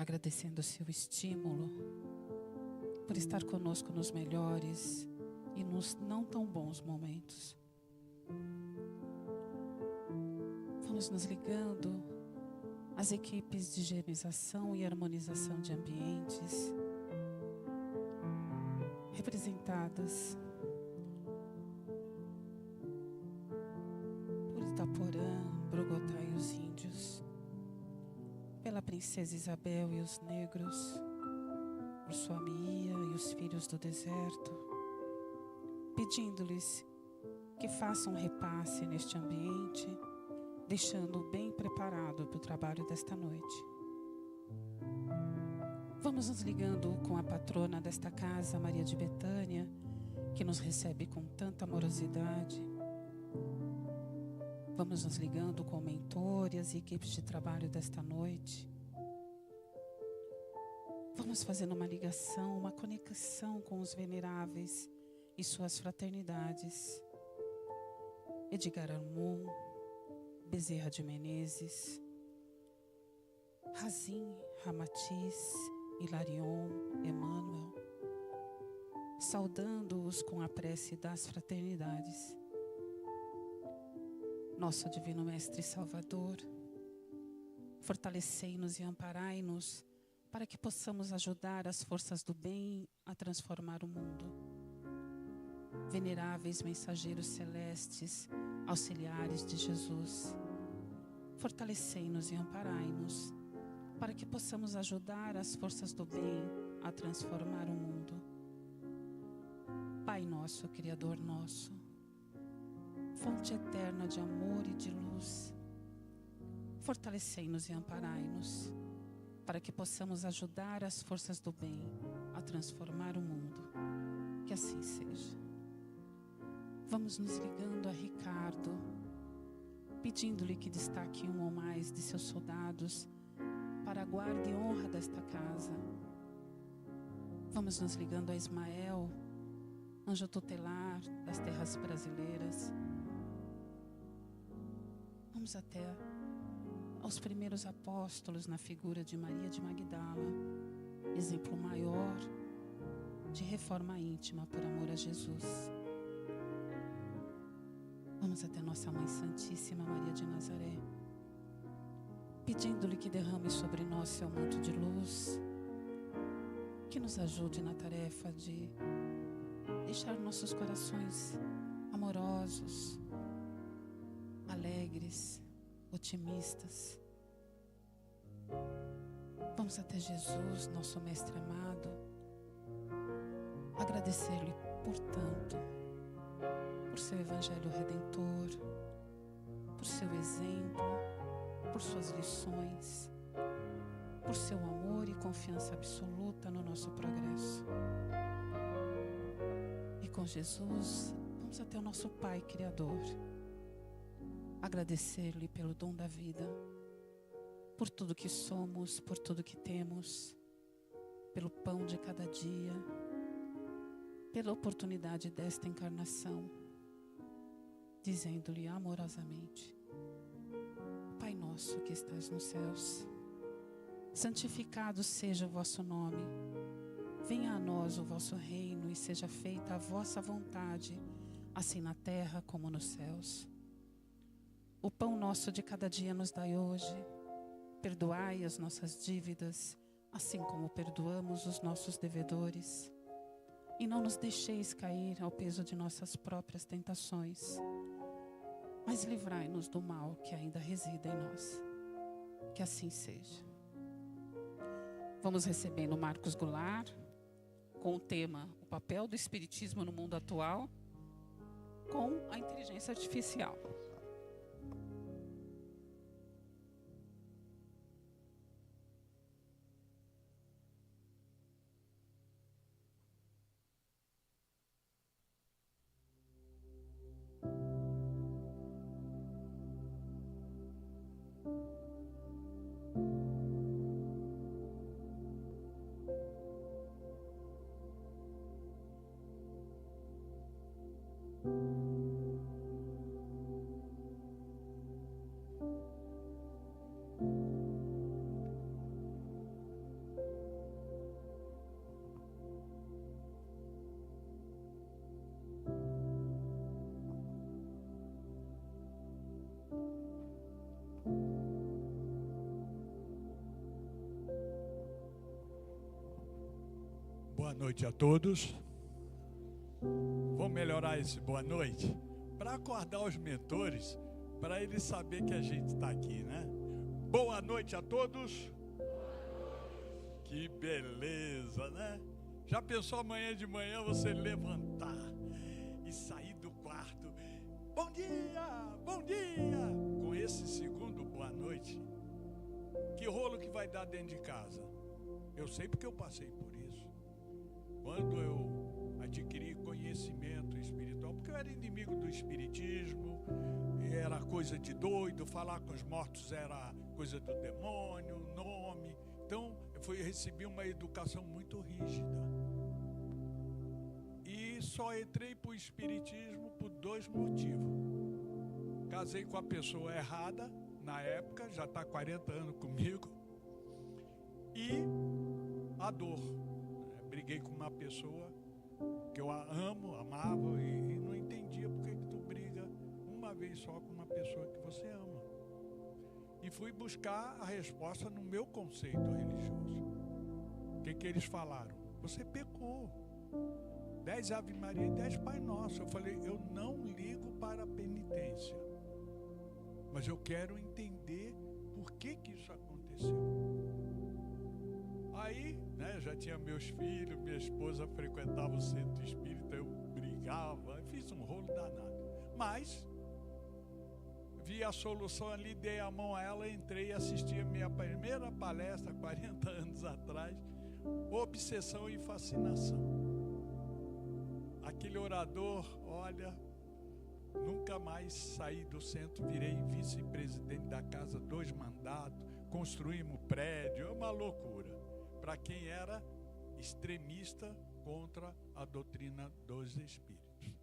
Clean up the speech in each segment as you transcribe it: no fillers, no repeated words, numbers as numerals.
agradecendo o seu estímulo, por estar conosco nos melhores e nos não tão bons momentos. Vamos nos ligando às equipes de higienização e harmonização de ambientes, representadas por Itaporã, Bogotá e os índios, pela princesa Isabel e os negros, por Suamia e os filhos do deserto, pedindo-lhes que façam um repasse neste ambiente, deixando-o bem preparado para o trabalho desta noite. Vamos nos ligando com a patrona desta casa, Maria de Betânia, que nos recebe com tanta amorosidade. Vamos nos ligando com o mentor e as equipes de trabalho desta noite. Vamos fazendo uma ligação, uma conexão com os veneráveis e suas fraternidades. Edgar Armon, Bezerra de Menezes, Razim, Ramatiz, Hilarion, Emmanuel, saudando-os com a prece das fraternidades. Nosso Divino Mestre Salvador, fortalecei-nos e amparai-nos para que possamos ajudar as forças do bem a transformar o mundo. Veneráveis mensageiros celestes, auxiliares de Jesus, fortalecei-nos e amparai-nos para que possamos ajudar as forças do bem a transformar o mundo. Pai nosso, Criador nosso, fonte eterna de amor e de luz, fortalecei-nos e amparai-nos para que possamos ajudar as forças do bem a transformar o mundo. Que assim seja. Vamos nos ligando a Ricardo, pedindo-lhe que destaque um ou mais de seus soldados para a guarda e honra desta casa. Vamos nos ligando a Ismael, anjo tutelar das terras brasileiras. Vamos até aos primeiros apóstolos na figura de Maria de Magdala, exemplo maior de reforma íntima por amor a Jesus. Vamos até nossa Mãe Santíssima Maria de Nazaré, pedindo-lhe que derrame sobre nós seu manto de luz, que nos ajude na tarefa de deixar nossos corações amorosos, alegres, otimistas. Vamos até Jesus, nosso Mestre amado, agradecer-lhe por tanto, por seu Evangelho Redentor, por seu exemplo, por suas lições, por seu amor e confiança absoluta no nosso progresso. E com Jesus, vamos até o nosso Pai Criador, agradecer-lhe pelo dom da vida, por tudo que somos, por tudo que temos, pelo pão de cada dia, pela oportunidade desta encarnação, dizendo-lhe amorosamente: Pai nosso que estás nos céus, santificado seja o vosso nome, venha a nós o vosso reino e seja feita a vossa vontade, assim na terra como nos céus. O pão nosso de cada dia nos dai hoje. Perdoai as nossas dívidas, assim como perdoamos os nossos devedores. E não nos deixeis cair ao peso de nossas próprias tentações, mas livrai-nos do mal que ainda resida em nós. Que assim seja. Vamos recebendo Marcos Goulart, com o tema O papel do Espiritismo no mundo atual, com a inteligência artificial. Boa noite a todos. Vamos melhorar esse boa noite para acordar os mentores, para eles saberem que a gente está aqui, né? Boa noite a todos. Que beleza, né? Já pensou amanhã de manhã você levantar e sair do quarto? Bom dia, bom dia! Com esse segundo boa noite, que rolo que vai dar dentro de casa? Eu sei porque eu passei por isso. Quando eu adquiri conhecimento espiritual, porque eu era inimigo do espiritismo, era coisa de doido, falar com os mortos era coisa do demônio, nome. Então, eu recebi uma educação muito rígida. E só entrei para o espiritismo por 2 motivos. Casei com a pessoa errada, na época, já está 40 anos comigo. E a dor. Briguei com uma pessoa que eu amava e não entendia por que tu briga uma vez só com uma pessoa que você ama. E fui buscar a resposta no meu conceito religioso. O que eles falaram? Você pecou. 10 Ave Maria e 10 Pai Nosso. Eu falei, eu não ligo para a penitência, mas eu quero entender por que isso aconteceu. Aí, né, já tinha meus filhos, minha esposa frequentava o centro espírita, eu brigava, fiz um rolo danado. Mas vi a solução ali, dei a mão a ela, entrei e assisti a minha primeira palestra, 40 anos atrás, Obsessão e Fascinação. Aquele orador, olha, nunca mais saí do centro, virei vice-presidente da casa, 2 mandatos, construímos prédio, é uma loucura. Para quem era extremista contra a doutrina dos espíritos.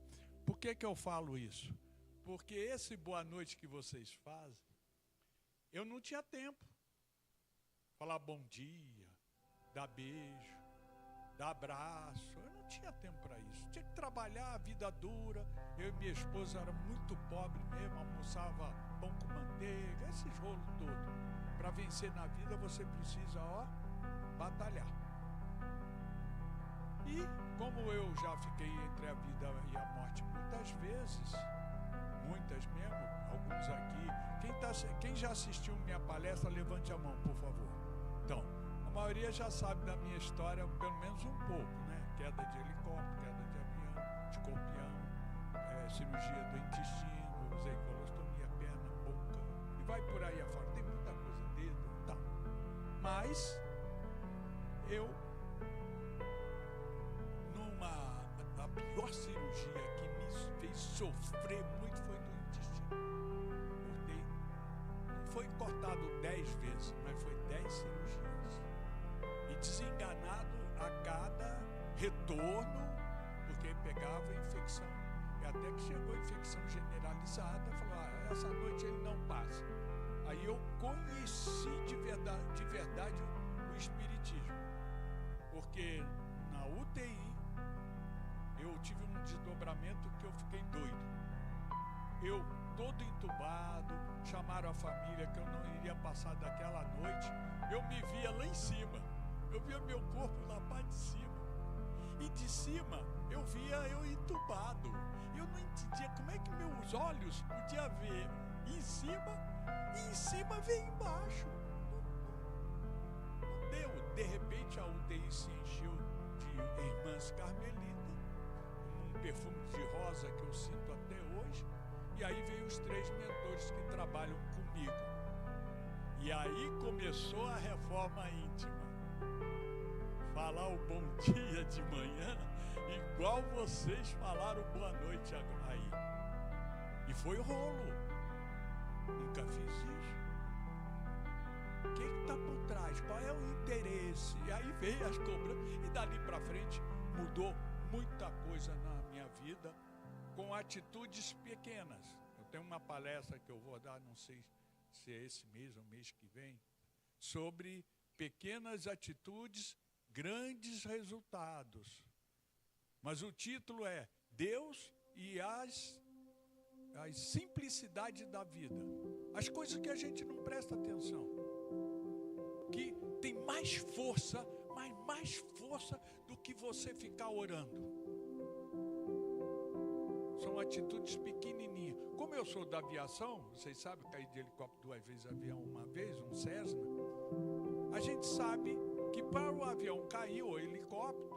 Por que eu falo isso? Porque esse boa noite que vocês fazem, eu não tinha tempo. Falar bom dia, dar beijo, dar abraço, eu não tinha tempo para isso. Tinha que trabalhar, a vida dura. Eu e minha esposa era muito pobre mesmo, almoçava pão com manteiga, esses rolos todos. Para vencer na vida você precisa, batalhar. E como eu já fiquei entre a vida e a morte muitas vezes, muitas mesmo, alguns aqui, quem já assistiu minha palestra, levante a mão, por favor. Então, a maioria já sabe da minha história, pelo menos um pouco, né? Queda de helicóptero, queda de avião, escorpião, cirurgia do intestino, usei colostomia, perna, boca, e vai por aí afora. Tem muita coisa, dedo, tal. Mas eu, a pior cirurgia que me fez sofrer muito foi no intestino. Não foi cortado 10 vezes, mas foi 10 cirurgias. E desenganado a cada retorno, porque pegava infecção. E até que chegou a infecção generalizada, falou, essa noite ele não passa. Aí eu conheci de verdade o espiritismo. Porque na UTI eu tive um desdobramento que eu fiquei doido. Eu todo entubado, chamaram a família que eu não iria passar daquela noite. Eu me via lá em cima, eu via meu corpo lá para de cima. E de cima eu via eu entubado. Eu não entendia como é que meus olhos podiam ver em cima e em cima ver embaixo. De repente a UTI se encheu de irmãs carmelitas, um perfume de rosa que eu sinto até hoje, e aí veio os 3 mentores que trabalham comigo. E aí começou a reforma íntima. Falar o bom dia de manhã, igual vocês falaram boa noite aí. E foi rolo. Nunca fiz isso. O que está por trás? Qual é o interesse? E aí veio as cobranças. E dali para frente mudou muita coisa na minha vida com atitudes pequenas. Eu tenho uma palestra que eu vou dar, não sei se é esse mês ou mês que vem, sobre pequenas atitudes, grandes resultados. Mas o título é Deus e as simplicidades da vida. As coisas que a gente não presta atenção. Que tem mais força, mas mais força do que você ficar orando. São atitudes pequenininhas. Como eu sou da aviação, vocês sabem, eu caí de helicóptero 2 vezes, avião uma vez, um Cessna. A gente sabe que para o avião cair, ou helicóptero,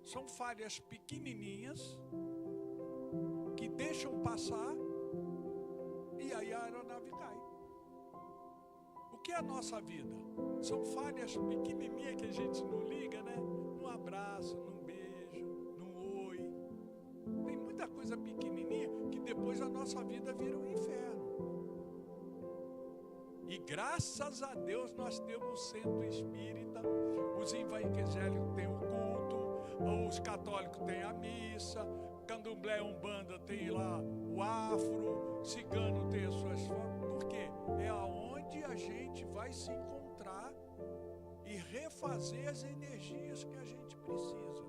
são falhas pequenininhas que deixam passar e aí a aeronave cai. O que é a nossa vida? São falhas pequenininhas que a gente não liga, né? Num abraço, num beijo, num oi. Tem muita coisa pequenininha que depois a nossa vida vira um inferno. E graças a Deus nós temos o centro espírita, os evangélicos têm o culto, os católicos têm a missa, candomblé, umbanda tem lá o afro, cigano tem as suas formas. Por quê? É aonde a gente vai se encontrar e refazer as energias que a gente precisa.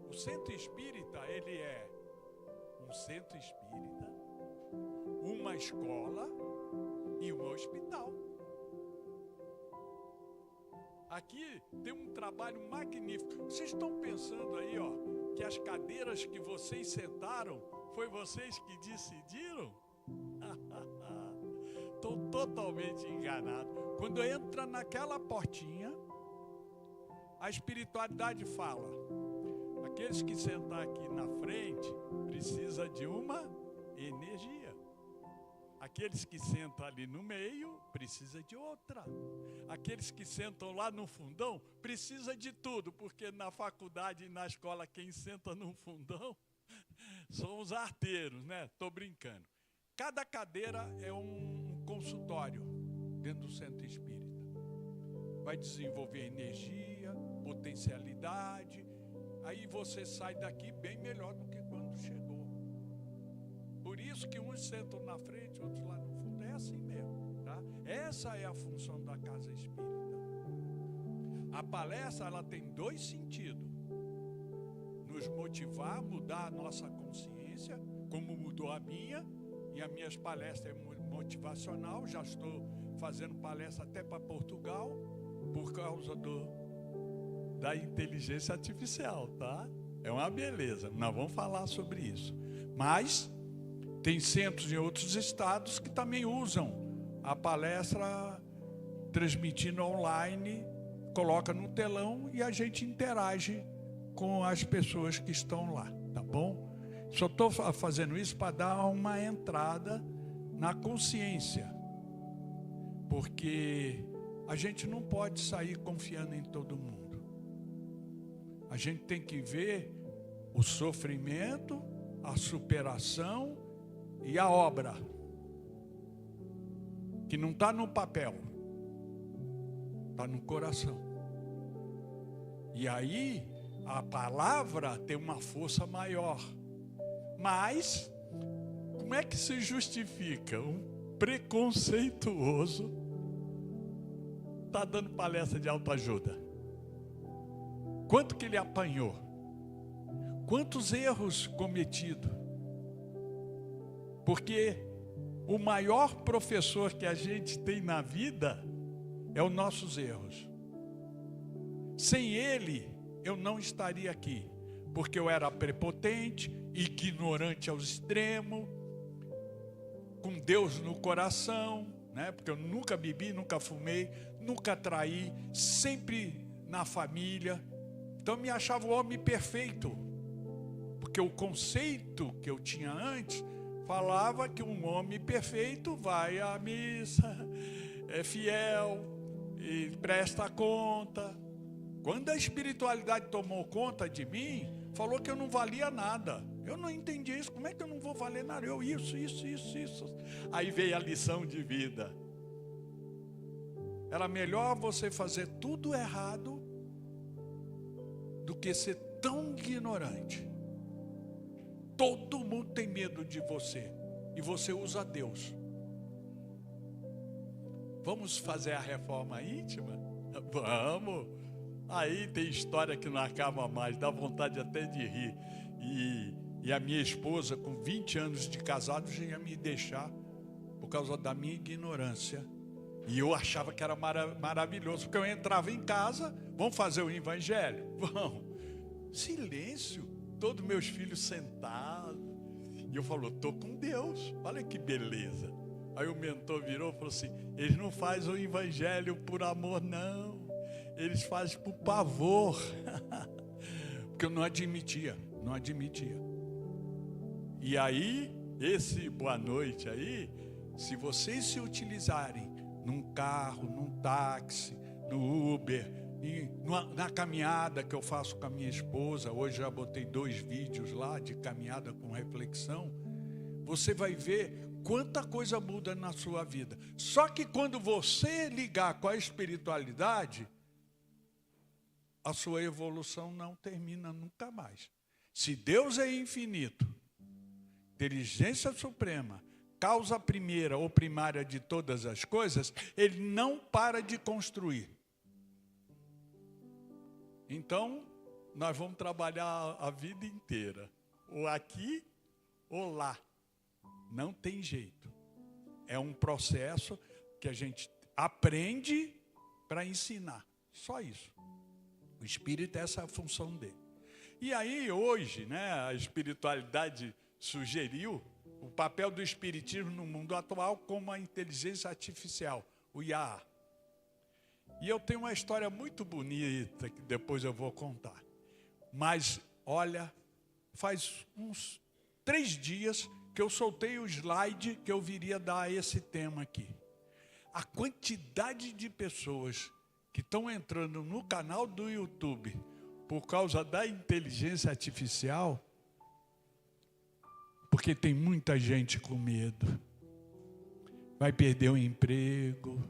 O centro espírita, ele é um centro espírita, uma escola e um hospital. Aqui tem um trabalho magnífico. Vocês estão pensando aí, ó, que as cadeiras que vocês sentaram, foi vocês que decidiram? Estou totalmente enganado. Quando entra naquela portinha, a espiritualidade fala: aqueles que sentar aqui na frente precisa de uma energia. Aqueles que sentam ali no meio precisa de outra. Aqueles que sentam lá no fundão precisa de tudo, porque na faculdade e na escola quem senta no fundão são os arteiros, né? Estou brincando. Cada cadeira é um consultório dentro do centro espírita. Vai desenvolver energia, potencialidade. Aí você sai daqui bem melhor do que quando chegou. Por isso que uns sentam na frente, outros lá no fundo. É assim mesmo, tá? Essa é a função da casa espírita. A palestra, ela tem 2 sentidos: nos motivar, mudar a nossa consciência, como mudou a minha, e as minhas palestras é motivacional. Já estou fazendo palestra até para Portugal, por causa da inteligência artificial, tá? É uma beleza, nós vamos falar sobre isso. Mas tem centros em outros estados que também usam a palestra transmitindo online, coloca no telão e a gente interage com as pessoas que estão lá, tá bom? Só estou fazendo isso para dar uma entrada na consciência, porque a gente não pode sair confiando em todo mundo. A gente tem que ver o sofrimento, a superação e a obra, que não está no papel, está no coração. E aí a palavra tem uma força maior. Mas como é que se justifica um preconceituoso está dando palestra de autoajuda? Quanto que ele apanhou? Quantos erros cometidos? Porque o maior professor que a gente tem na vida é os nossos erros. Sem ele, eu não estaria aqui, porque eu era prepotente, ignorante ao extremo, com Deus no coração, né? Porque eu nunca bebi, nunca fumei, nunca traí, sempre na família. Então eu me achava o homem perfeito, porque o conceito que eu tinha antes falava que um homem perfeito vai à missa, é fiel e presta conta. Quando a espiritualidade tomou conta de mim, falou que eu não valia nada. Eu não entendi isso. Como é que eu não vou valer nada? Eu isso. Aí veio a lição de vida. Era melhor você fazer tudo errado do que ser tão ignorante. Todo mundo tem medo de você e você usa Deus. Vamos fazer a reforma íntima? Vamos. Aí tem história que não acaba mais, dá vontade até de rir. E a minha esposa, com 20 anos de casado, já ia me deixar por causa da minha ignorância E eu achava que era maravilhoso, porque eu entrava em casa, vamos fazer o evangelho? Vamos. Silêncio, todos meus filhos sentados. E eu falo, estou com Deus, olha que beleza. Aí o mentor virou e falou assim, eles não fazem o evangelho por amor, não. Eles fazem por pavor. Porque eu não admitia. E aí, esse boa noite aí, se vocês se utilizarem num carro, num táxi, no Uber, na caminhada que eu faço com a minha esposa, hoje já botei 2 vídeos lá de caminhada com reflexão, você vai ver quanta coisa muda na sua vida. Só que quando você ligar com a espiritualidade, a sua evolução não termina nunca mais. Se Deus é infinito, inteligência suprema, causa primeira ou primária de todas as coisas, Ele não para de construir. Então, nós vamos trabalhar a vida inteira, ou aqui ou lá. Não tem jeito. É um processo que a gente aprende para ensinar. Só isso. O Espírito, essa é a função dele. E aí, hoje, né, a espiritualidade sugeriu o papel do espiritismo no mundo atual como a inteligência artificial, o IA. E eu tenho uma história muito bonita que depois eu vou contar. Mas, olha, faz uns 3 dias que eu soltei o slide que eu viria dar a esse tema aqui. A quantidade de pessoas que estão entrando no canal do YouTube por causa da inteligência artificial, porque tem muita gente com medo. Vai perder o emprego.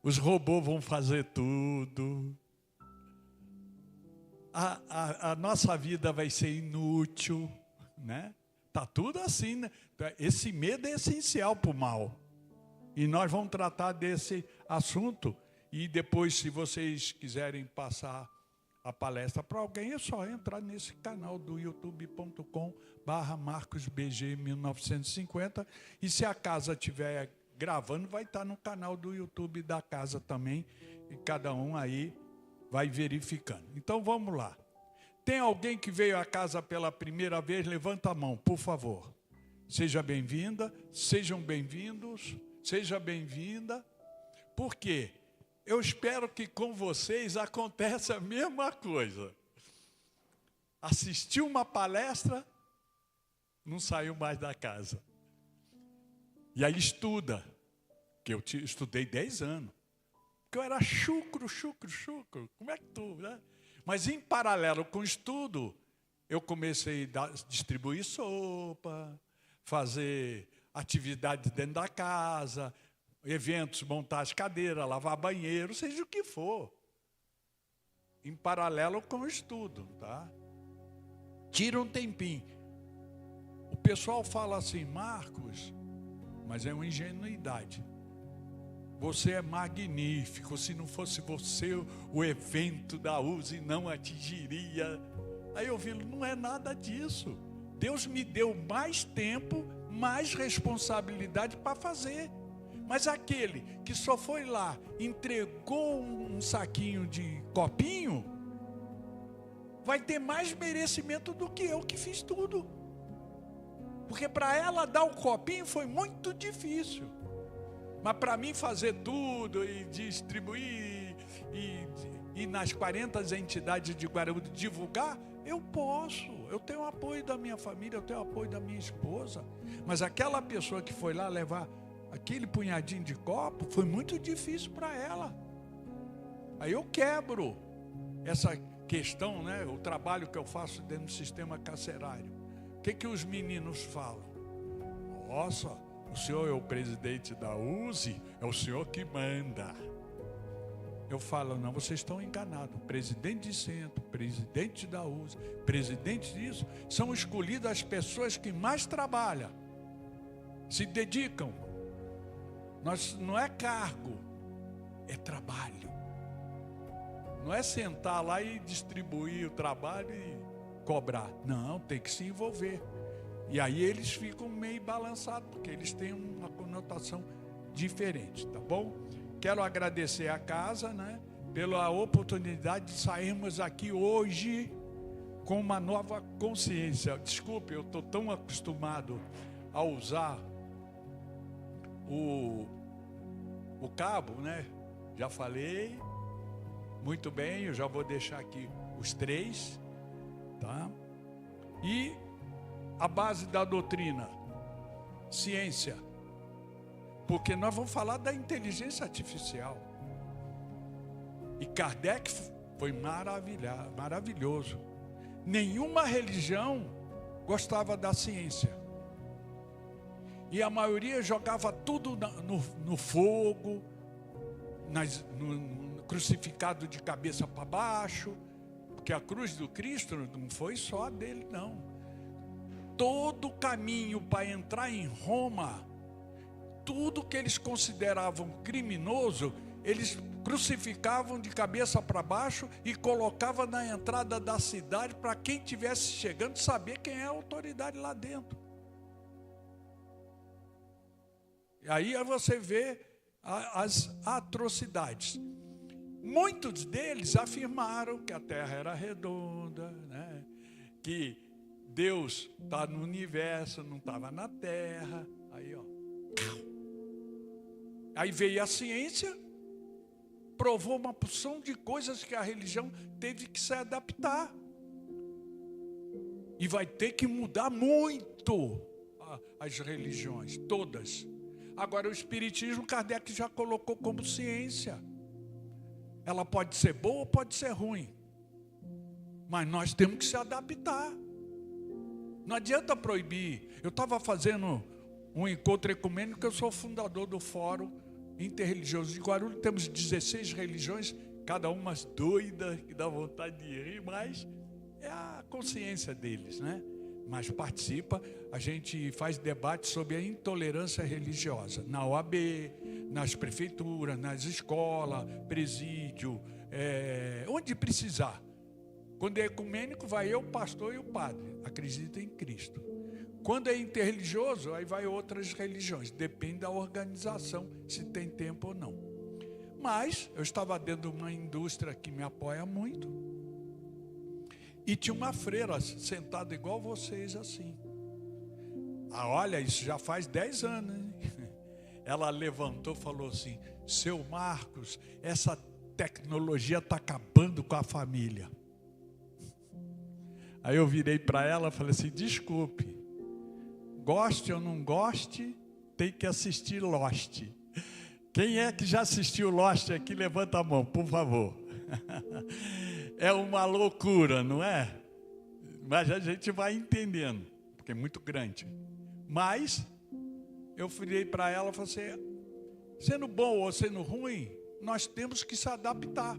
Os robôs vão fazer tudo. A nossa vida vai ser inútil, né? Tá tudo assim, né? Esse medo é essencial para o mal. E nós vamos tratar desse assunto. E depois, se vocês quiserem passar a palestra para alguém, é só entrar nesse canal do youtube.com/marcosbg1950. E se a casa estiver gravando, vai estar no canal do YouTube da casa também. E cada um aí vai verificando. Então, vamos lá. Tem alguém que veio à casa pela primeira vez? Levanta a mão, por favor. Seja bem-vinda, sejam bem-vindos, seja bem-vinda. Por quê? Eu espero que com vocês aconteça a mesma coisa. Assistiu uma palestra, não saiu mais da casa. E aí estuda, que eu estudei 10 anos. Porque eu era chucro. Como é que tu, né? Mas em paralelo com o estudo, eu comecei a distribuir sopa, fazer atividades dentro da casa, eventos, montar as cadeiras, lavar banheiro, seja o que for. Em paralelo com o estudo, tá? Tira um tempinho. O pessoal fala assim, Marcos, mas é uma ingenuidade. Você é magnífico, se não fosse você, o evento da USE não atingiria. Aí eu vi, não é nada disso. Deus me deu mais tempo, mais responsabilidade para fazer. Mas aquele que só foi lá, entregou um saquinho de copinho, vai ter mais merecimento do que eu que fiz tudo. Porque para ela dar o copinho foi muito difícil. Mas para mim fazer tudo e distribuir e nas 40 entidades de Guaraúna divulgar, eu posso. Eu tenho o apoio da minha família, eu tenho o apoio da minha esposa. Mas aquela pessoa que foi lá levar aquele punhadinho de copo, foi muito difícil para ela. Aí eu quebro essa questão, né? O trabalho que eu faço dentro do sistema carcerário. O que os meninos falam? Nossa, o senhor é o presidente da USE, é o senhor que manda. Eu falo, não, vocês estão enganados. Presidente de centro, presidente da USE, presidente disso, são escolhidas as pessoas que mais trabalham, se dedicam. Não é cargo, é trabalho. Não é sentar lá e distribuir o trabalho e cobrar. Não, tem que se envolver. E aí eles ficam meio balançados, porque eles têm uma conotação diferente, tá bom? Quero agradecer a casa, né, pela oportunidade de sairmos aqui hoje com uma nova consciência. Desculpe, eu estou tão acostumado a usar o cabo, né? Já falei. Muito bem, eu já vou deixar aqui os 3, tá? E a base da doutrina, ciência. Porque nós vamos falar da inteligência artificial. E Kardec foi maravilhoso. Nenhuma religião gostava da ciência. E a maioria jogava tudo no fogo, crucificado de cabeça para baixo, porque a cruz do Cristo não foi só a dele, não. Todo o caminho para entrar em Roma, tudo que eles consideravam criminoso, eles crucificavam de cabeça para baixo e colocavam na entrada da cidade para quem estivesse chegando saber quem é a autoridade lá dentro. E aí você vê as atrocidades. Muitos deles afirmaram que a Terra era redonda, né? Que Deus está no universo, não estava na Terra. Aí veio a ciência, provou uma porção de coisas que a religião teve que se adaptar. E vai ter que mudar muito as religiões, todas. Agora, o Espiritismo, Kardec já colocou como ciência. Ela pode ser boa ou pode ser ruim. Mas nós temos que se adaptar. Não adianta proibir. Eu estava fazendo um encontro ecumênico, eu sou fundador do Fórum Interreligioso de Guarulhos. Temos 16 religiões, cada uma doida, que dá vontade de rir, mas é a consciência deles, né? Mas participa, a gente faz debate sobre a intolerância religiosa, na OAB, nas prefeituras, nas escolas, presídio, onde precisar. Quando é ecumênico, vai eu, o pastor e o padre, acredita em Cristo. Quando é interreligioso, aí vai outras religiões, depende da organização, se tem tempo ou não. Mas eu estava dentro de uma indústria que me apoia muito, e tinha uma freira sentada igual vocês assim. Olha, isso já faz 10 anos, hein? Ela levantou e falou assim: seu Marcos, essa tecnologia está acabando com a família. Aí eu virei para ela e falei assim: desculpe, goste ou não goste, tem que assistir Lost. Quem é que já assistiu Lost aqui? Levanta a mão, por favor. É uma loucura, não é? Mas a gente vai entendendo, porque é muito grande. Mas eu virei para ela e falei assim: sendo bom ou sendo ruim, nós temos que se adaptar.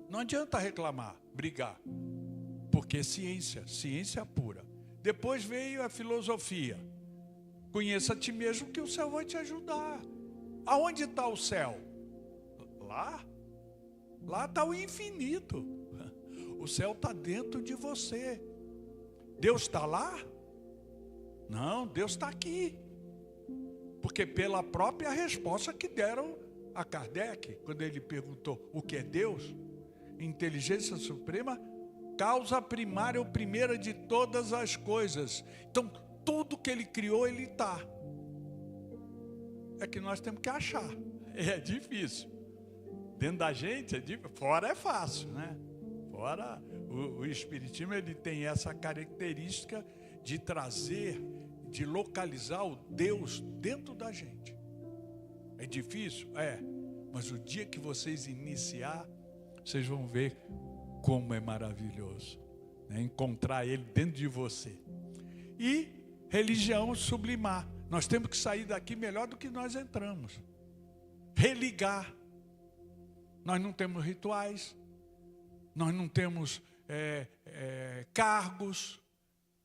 Não adianta reclamar, brigar, porque é ciência, ciência pura. Depois veio a filosofia. Conheça a ti mesmo que o céu vai te ajudar. Aonde está o céu? Lá? Lá está o infinito. O céu está dentro de você. Deus está lá? Não, Deus está aqui. Porque pela própria resposta que deram a Kardec, quando ele perguntou o que é Deus, inteligência suprema, causa primária ou primeira de todas as coisas. Então, tudo que ele criou, ele está. É que nós temos que achar. É difícil. Dentro da gente, fora é fácil, né? Fora, o Espiritismo, ele tem essa característica de trazer, de localizar o Deus dentro da gente. É difícil? É. Mas o dia que vocês iniciar, vocês vão ver como é maravilhoso, né? Encontrar ele dentro de você. E religião sublimar. Nós temos que sair daqui melhor do que nós entramos. Religar. Nós não temos rituais, nós não temos cargos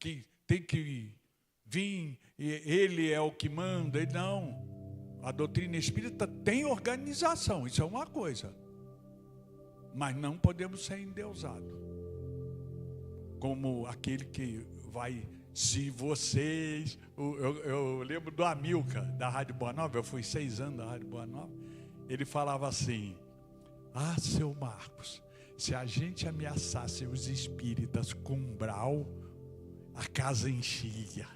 que tem que vir, e ele é o que manda. E não, a doutrina espírita tem organização, isso é uma coisa, mas não podemos ser endeusados como aquele que vai Se vocês... Eu lembro do Amilcar, da Rádio Boa Nova, eu fui 6 anos da Rádio Boa Nova, ele falava assim: ah, seu Marcos, se a gente ameaçasse os espíritas com umbral, a casa enchia.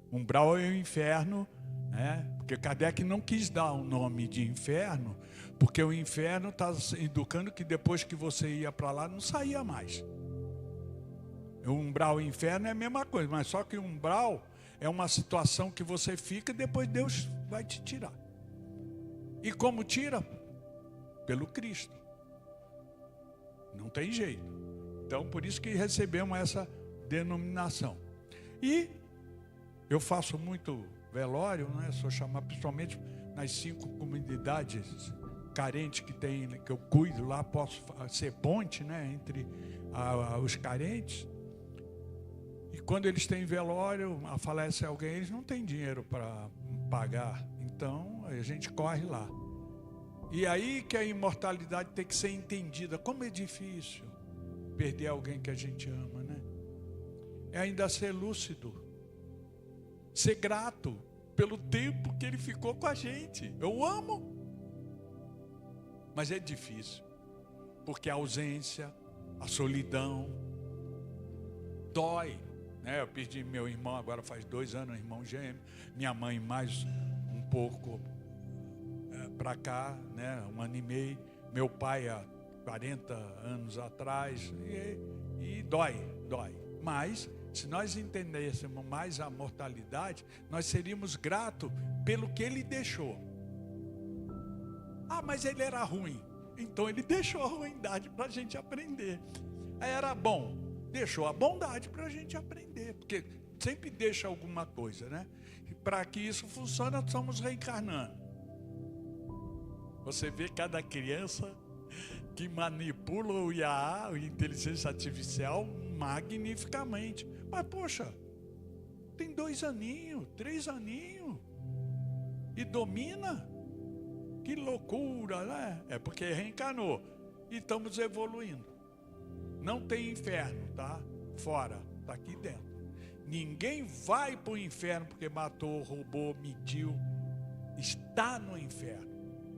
Umbral é o inferno, né? Porque Kardec não quis dar o nome de inferno, porque o inferno está educando que depois que você ia para lá, não saía mais. O umbral e o inferno é a mesma coisa, mas só que o umbral é uma situação que você fica e depois Deus vai te tirar. E como tira? Pelo Cristo. Não tem jeito. Então, por isso que recebemos essa denominação. E eu faço muito velório, né? Sou chamado principalmente nas 5 comunidades carentes que tem, que eu cuido lá, posso ser ponte, né, entre os carentes. E quando eles têm velório, falece alguém, eles não têm dinheiro para pagar. Então, a gente corre lá. E aí que a imortalidade tem que ser entendida. Como é difícil perder alguém que a gente ama, né? É ainda ser lúcido. Ser grato pelo tempo que ele ficou com a gente. Eu amo. Mas é difícil. Porque a ausência, a solidão, dói. Eu perdi meu irmão, agora faz 2 anos, irmão gêmeo. Minha mãe mais um pouco para cá, né? 1 ano e meio. Meu pai há 40 anos atrás. E dói. Mas, se nós entendêssemos mais a mortalidade, nós seríamos gratos pelo que ele deixou. Ah, mas ele era ruim. Então ele deixou a ruindade para a gente aprender. Era bom. Deixou a bondade para a gente aprender, porque sempre deixa alguma coisa, né? E para que isso funcione, nós estamos reencarnando. Você vê cada criança que manipula o IA, a inteligência artificial, magnificamente. Mas, poxa, tem 2 aninhos, 3 aninhos, e domina? Que loucura, né? É porque reencarnou e estamos evoluindo. Não tem inferno, tá? Fora, tá aqui dentro. Ninguém vai para o inferno porque matou, roubou, mentiu. Está no inferno.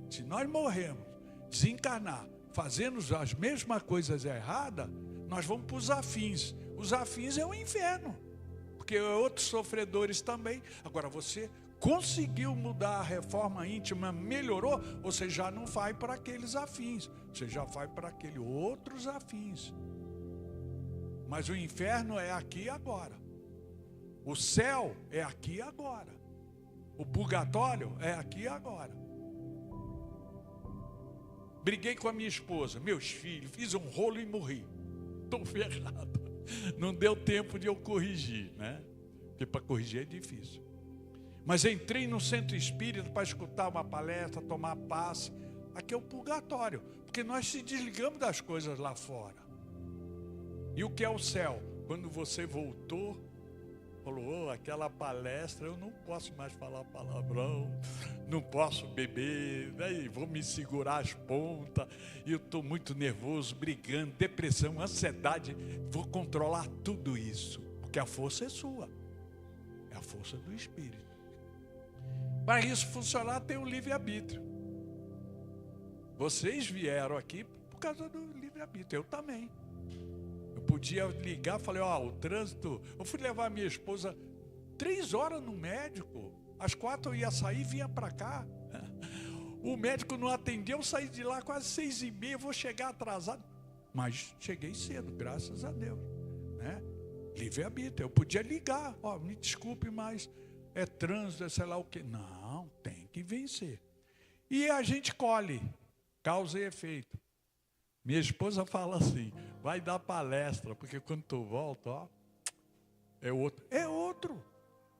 Se nós morrermos, desencarnar, fazendo as mesmas coisas erradas, nós vamos para os afins. Os afins é o inferno, porque outros sofredores também. Agora, você conseguiu mudar a reforma íntima, melhorou, você já não vai para aqueles afins, você já vai para aqueles outros afins. Mas o inferno é aqui e agora. O céu é aqui e agora. O purgatório é aqui e agora. Briguei com a minha esposa, meus filhos, fiz um rolo e morri. Estou ferrado. Não deu tempo de eu corrigir, né? Porque para corrigir é difícil. Mas entrei no centro espírita para escutar uma palestra, tomar passe. Aqui é o purgatório, porque nós se desligamos das coisas lá fora. E o que é o céu? Quando você voltou, falou, aquela palestra, eu não posso mais falar palavrão, não posso beber, daí vou me segurar as pontas, e eu estou muito nervoso, brigando, depressão, ansiedade, vou controlar tudo isso, porque a força é sua, é a força do Espírito. Para isso funcionar, tem o livre-arbítrio. Vocês vieram aqui por causa do livre-arbítrio, eu também. Eu podia ligar, falei, o trânsito... Eu fui levar minha esposa 3 horas no médico. Às 4 eu ia sair e vinha para cá. O médico não atendeu, eu saí de lá quase 6h30, vou chegar atrasado. Mas cheguei cedo, graças a Deus. Né? Livre-arbítrio. Eu podia ligar, me desculpe, mas é trânsito, é sei lá o quê. Não, tem que vencer. E a gente colhe, causa e efeito. Minha esposa fala assim, vai dar palestra, porque quando tu volta, é outro. É outro.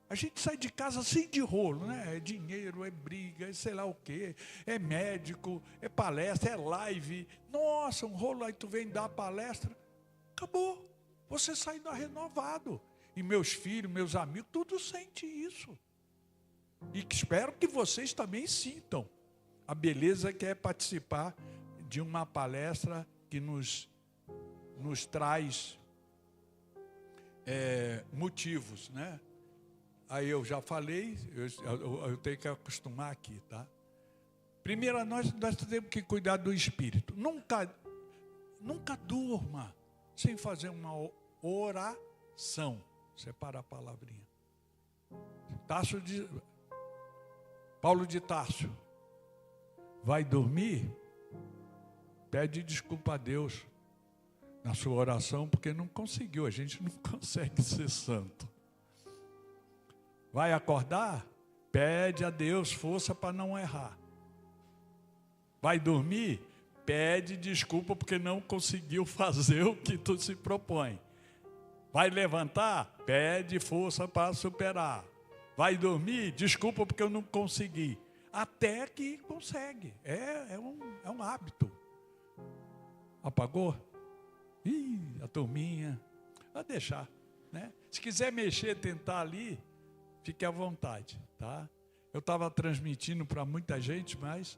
A gente sai de casa assim de rolo, né? É dinheiro, é briga, é sei lá o quê, é médico, é palestra, é live. Nossa, um rolo, aí tu vem dar palestra. Acabou. Você sai renovado. E meus filhos, meus amigos, tudo sente isso. E espero que vocês também sintam a beleza que é participar de uma palestra que nos traz motivos, né? Aí eu já falei, eu tenho que acostumar aqui, tá? Primeiro, nós temos que cuidar do espírito. Nunca durma sem fazer uma oração. Separa a palavrinha. Paulo de Tarso. Vai dormir? Pede desculpa a Deus na sua oração, porque não conseguiu. A gente não consegue ser santo. Vai acordar? Pede a Deus força para não errar. Vai dormir? Pede desculpa porque não conseguiu fazer o que tu se propõe. Vai levantar? Pede força para superar. Vai dormir? Desculpa porque eu não consegui. Até que consegue. É um hábito. Apagou? Ih, a turminha. Vai deixar, né? Se quiser mexer, tentar ali, fique à vontade, tá? Eu estava transmitindo para muita gente, mas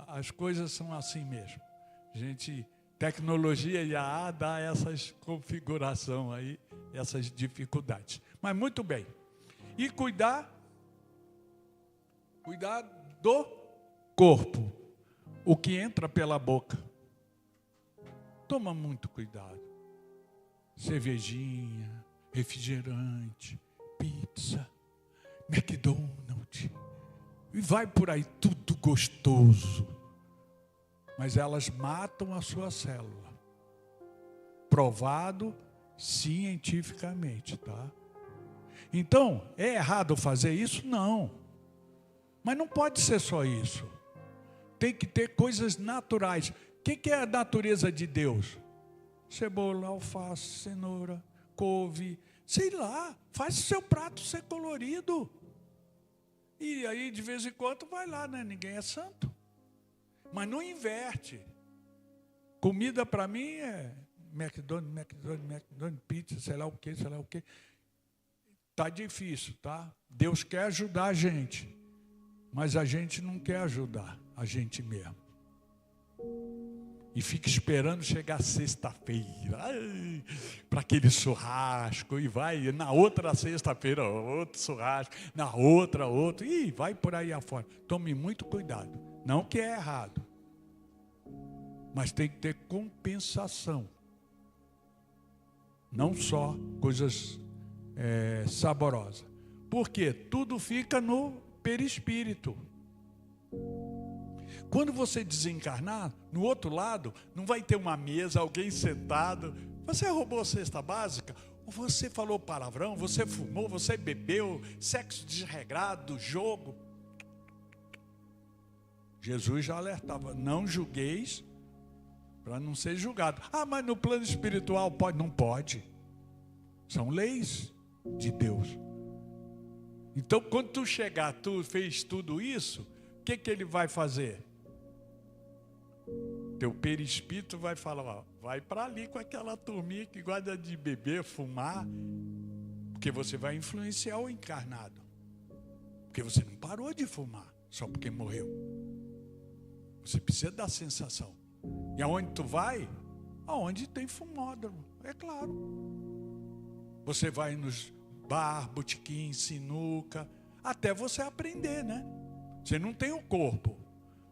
as coisas são assim mesmo. Tecnologia já dá essas configurações aí, essas dificuldades. Mas muito bem. E cuidar do corpo, o que entra pela boca. Toma muito cuidado. Cervejinha, refrigerante, pizza, McDonald's. E vai por aí tudo gostoso. Mas elas matam a sua célula. Provado cientificamente, tá? Então, é errado fazer isso? Não. Mas não pode ser só isso. Tem que ter coisas naturais. O que é a natureza de Deus? Cebola, alface, cenoura, couve, sei lá. Faz o seu prato ser colorido. E aí, de vez em quando, vai lá, né? Ninguém é santo. Mas não inverte. Comida para mim é McDonald's, pizza, sei lá o quê. Está difícil, tá? Deus quer ajudar a gente. Mas a gente não quer ajudar a gente mesmo. E fica esperando chegar sexta-feira para aquele churrasco. E vai na outra sexta-feira, outro churrasco. Na outra, outro. E vai por aí afora. Tome muito cuidado. Não que é errado. Mas tem que ter compensação. Não só coisas saborosas. Porque tudo fica no perispírito. Quando você desencarnar, no outro lado, não vai ter uma mesa, alguém sentado. Você roubou a cesta básica? Ou você falou palavrão, você fumou, você bebeu, sexo desregrado, jogo. Jesus já alertava, não julgueis para não ser julgado. Ah, mas no plano espiritual pode? Não pode. São leis de Deus. Então, quando tu chegar, tu fez tudo isso, o que ele vai fazer? Teu perispírito vai falar, ó, vai para ali com aquela turminha que gosta de beber, fumar, porque você vai influenciar o encarnado. Porque você não parou de fumar só porque morreu. Você precisa da sensação. E aonde tu vai? Aonde tem fumódromo, é claro. Você vai nos bar, botequim, sinuca, até você aprender, né? Você não tem o corpo,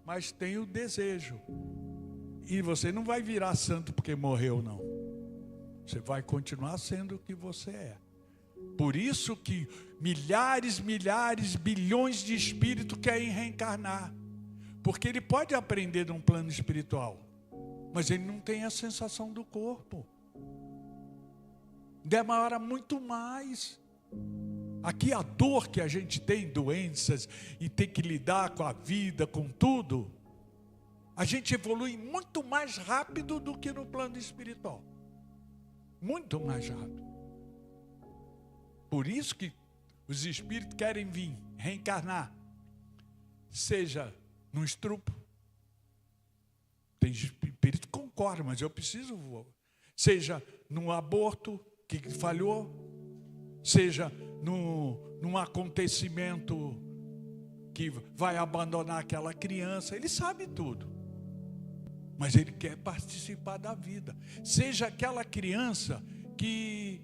mas tem o desejo. E você não vai virar santo porque morreu, não. Você vai continuar sendo o que você é. Por isso que milhares, bilhões de espíritos querem reencarnar. Porque ele pode aprender num plano espiritual, mas ele não tem a sensação do corpo. Demora muito mais. Aqui a dor que a gente tem, doenças, e tem que lidar com a vida, com tudo, a gente evolui muito mais rápido do que no plano espiritual. Muito mais rápido. Por isso que os espíritos querem vir, reencarnar. Seja num estrupo. Tem espírito que concorda, mas eu preciso voar. Seja num aborto que falhou. Seja num acontecimento que vai abandonar aquela criança. Ele sabe tudo. Mas ele quer participar da vida. Seja aquela criança que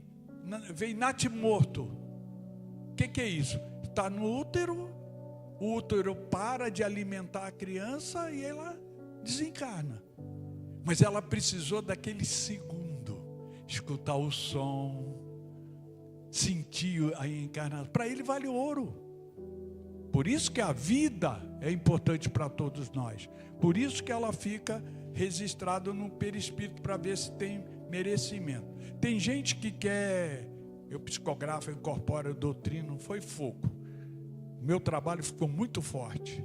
vem natimorto. O que é isso? Está no útero, o útero para de alimentar a criança e ela desencarna. Mas ela precisou daquele segundo, escutar o som, sentir a encarnação. Para ele vale ouro. Por isso que a vida é importante para todos nós. Por isso que ela fica registrada no perispírito, para ver se tem merecimento. Tem gente que quer, eu psicografo, eu incorporo, eu doutrino, foi fogo. Meu trabalho ficou muito forte.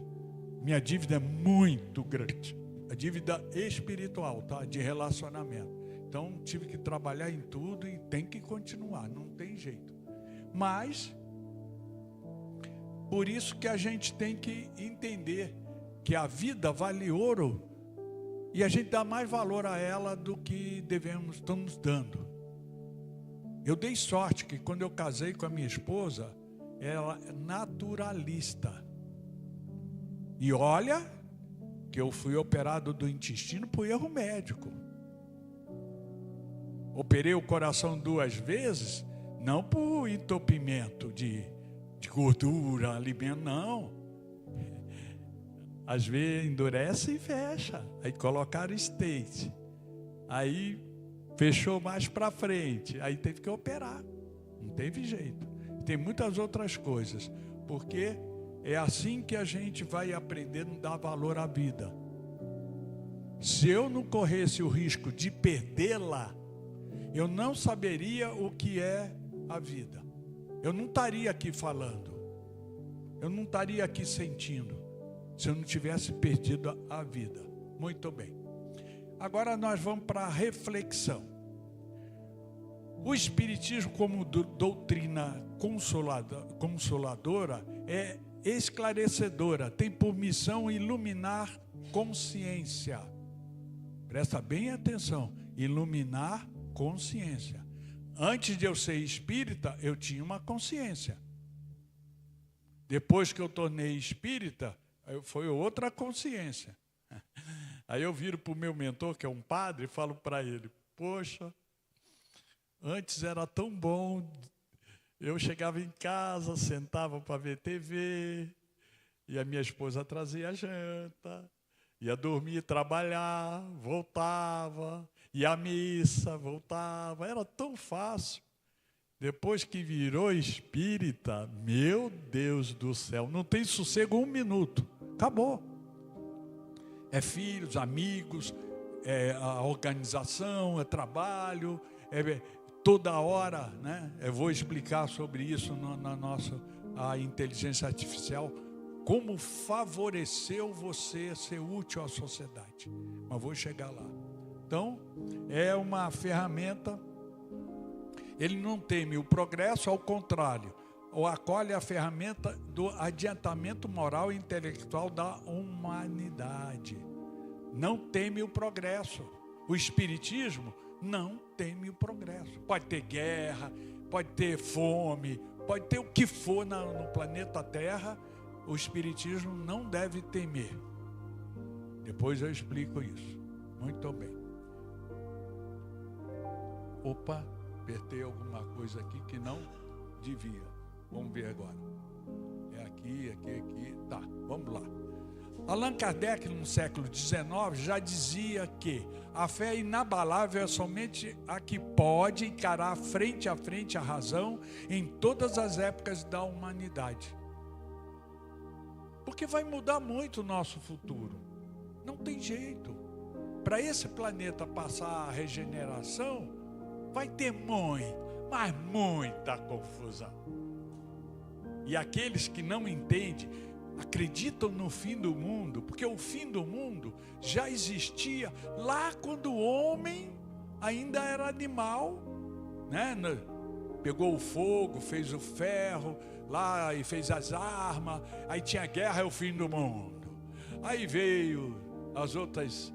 Minha dívida é muito grande. A dívida espiritual, tá? De relacionamento. Então tive que trabalhar em tudo e tem que continuar, não tem jeito. Mas por isso que a gente tem que entender que a vida vale ouro e a gente dá mais valor a ela do que estamos dando. Eu dei sorte que quando eu casei com a minha esposa, ela é naturalista. E olha que eu fui operado do intestino por erro médico. Operei o coração 2 vezes, não por entupimento de gordura, alimento, não. Às vezes endurece e fecha. Aí colocaram state. Aí fechou mais para frente. Aí teve que operar. Não teve jeito. Tem muitas outras coisas. Porque é assim que a gente vai aprendendo a dar valor à vida. Se eu não corresse o risco de perdê-la, eu não saberia o que é a vida. Eu não estaria aqui falando. Eu não estaria aqui sentindo. Se eu não tivesse perdido a vida. Muito bem. Agora nós vamos para a reflexão. O Espiritismo, como doutrina consoladora, é esclarecedora. Tem por missão iluminar consciência. Presta bem atenção. Iluminar consciência. Antes de eu ser espírita, eu tinha uma consciência. Depois que eu tornei espírita, foi outra consciência. Aí eu viro para o meu mentor, que é um padre, e falo para ele: poxa, antes era tão bom. Eu chegava em casa, sentava para ver TV, e a minha esposa trazia a janta, ia dormir, trabalhar, voltava, ia à missa, voltava, era tão fácil. Depois que virou espírita, meu Deus do céu, não tem sossego 1 minuto, acabou. É filhos, amigos, é a organização, é trabalho, é toda hora, né? Eu vou explicar sobre isso na nossa inteligência artificial, como favoreceu você ser útil à sociedade. Mas vou chegar lá. Então, é uma ferramenta. Ele não teme o progresso, ao contrário, ou acolhe a ferramenta do adiantamento moral e intelectual da humanidade. Não teme o progresso. O Espiritismo não teme o progresso. Pode ter guerra, pode ter fome, pode ter o que for no planeta Terra, o Espiritismo não deve temer. Depois eu explico isso. Muito bem. Opa, apertei alguma coisa aqui que não devia. Vamos ver agora. É aqui. Tá, vamos lá. Allan Kardec, no século XIX, já dizia que a fé inabalável é somente a que pode encarar frente a frente a razão em todas as épocas da humanidade. Porque vai mudar muito o nosso futuro. Não tem jeito. Para esse planeta passar a regeneração, vai ter muita confusão. E aqueles que não entendem, acreditam no fim do mundo, porque o fim do mundo já existia lá quando o homem ainda era animal, né? Pegou o fogo, fez o ferro lá e fez as armas, aí tinha guerra, é o fim do mundo. Aí veio as outras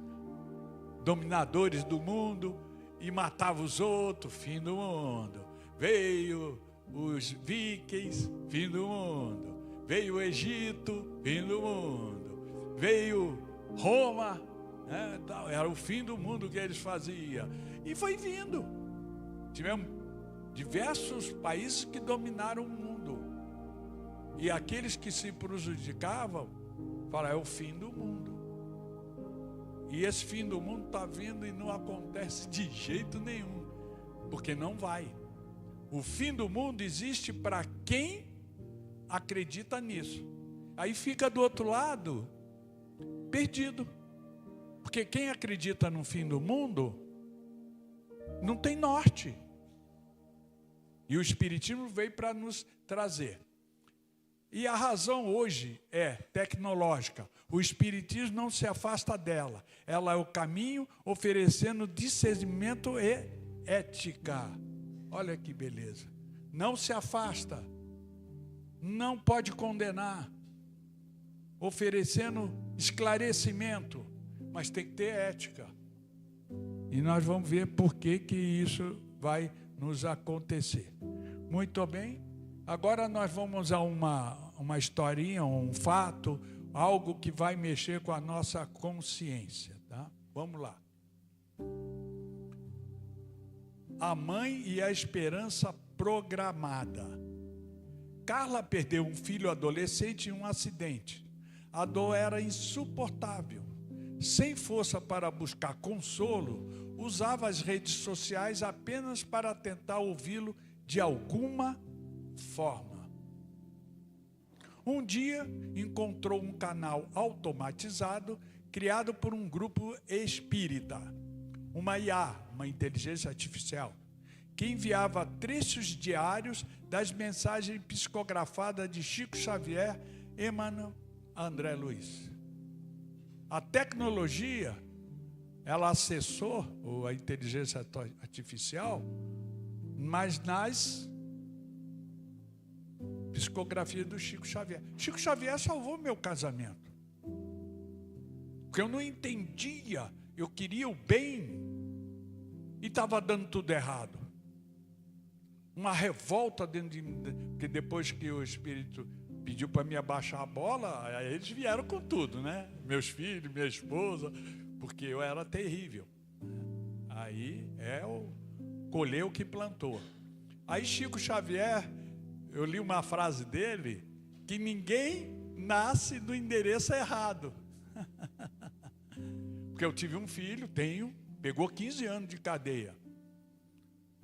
dominadores do mundo e matava os outros, fim do mundo. Veio os vikings, fim do mundo. Veio o Egito, fim do mundo. Veio Roma, né? Era o fim do mundo que eles faziam. E foi vindo. Tivemos diversos países que dominaram o mundo. E aqueles que se prejudicavam, falaram, é o fim do mundo. E esse fim do mundo está vindo e não acontece de jeito nenhum, porque não vai. O fim do mundo existe para quem acredita nisso. Aí fica do outro lado, perdido. Porque quem acredita no fim do mundo, não tem norte. E o Espiritismo veio para nos trazer. E a razão hoje é tecnológica. O Espiritismo não se afasta dela. Ela é o caminho, oferecendo discernimento e ética. Olha que beleza. Não se afasta. Não pode condenar. Oferecendo esclarecimento. Mas tem que ter ética. E nós vamos ver por que isso vai nos acontecer. Muito bem. Agora nós vamos a uma historinha, um fato, algo que vai mexer com a nossa consciência, tá? Vamos lá. A mãe e a esperança programada. Carla perdeu um filho adolescente em um acidente. A dor era insuportável. Sem força para buscar consolo, usava as redes sociais apenas para tentar ouvi-lo de alguma forma. Um dia encontrou um canal automatizado criado por um grupo espírita, uma IA, uma inteligência artificial, que enviava trechos diários das mensagens psicografadas de Chico Xavier, Emmanuel, André Luiz. A tecnologia, ela acessou a inteligência artificial, mas nas psicografias do Chico Xavier. Chico Xavier salvou meu casamento. Porque eu não entendia, eu queria o bem e estava dando tudo errado. Uma revolta dentro de mim, porque depois que o Espírito pediu para me abaixar a bola, aí eles vieram com tudo, né? Meus filhos, minha esposa, porque eu era terrível. Aí colheu o que plantou. Aí Chico Xavier, eu li uma frase dele, que ninguém nasce no endereço errado. Porque eu tive um filho, pegou 15 anos de cadeia.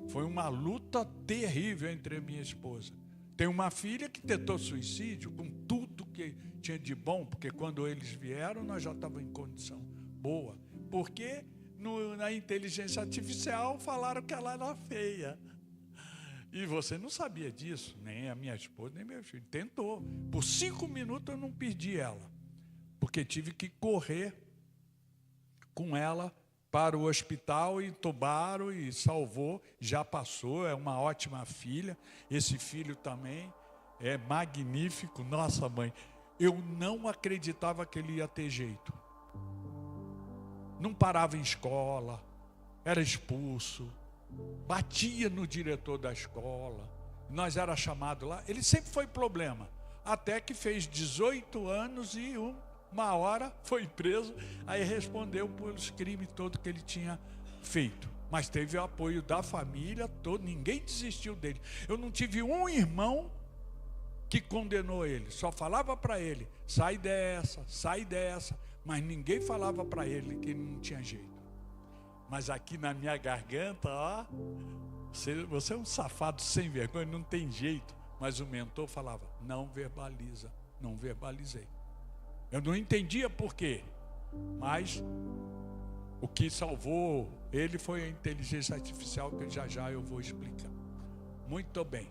Foi uma luta terrível entre a minha esposa. Tem uma filha que tentou suicídio com tudo que tinha de bom, porque quando eles vieram, nós já estávamos em condição boa. Porque na inteligência artificial falaram que ela era feia. E você não sabia disso, nem a minha esposa, nem meu filho. Tentou. Por 5 minutos eu não perdi ela, porque tive que correr com ela para o hospital e entubaram e salvou, já passou, é uma ótima filha. Esse filho também é magnífico. Nossa, mãe, eu não acreditava que ele ia ter jeito. Não parava em escola, era expulso, batia no diretor da escola, nós era chamado lá, ele sempre foi problema, até que fez 18 anos e uma hora foi preso, aí respondeu pelos crimes todos que ele tinha feito, mas teve o apoio da família toda, ninguém desistiu dele. Eu não tive um irmão que condenou ele, só falava para ele, sai dessa, mas ninguém falava para ele que ele não tinha jeito. Mas aqui na minha garganta, ó, você é um safado sem vergonha, não tem jeito. Mas o mentor falava, não verbaliza, não verbalizei. Eu não entendia por quê, mas o que salvou ele foi a inteligência artificial, que já eu vou explicar. Muito bem.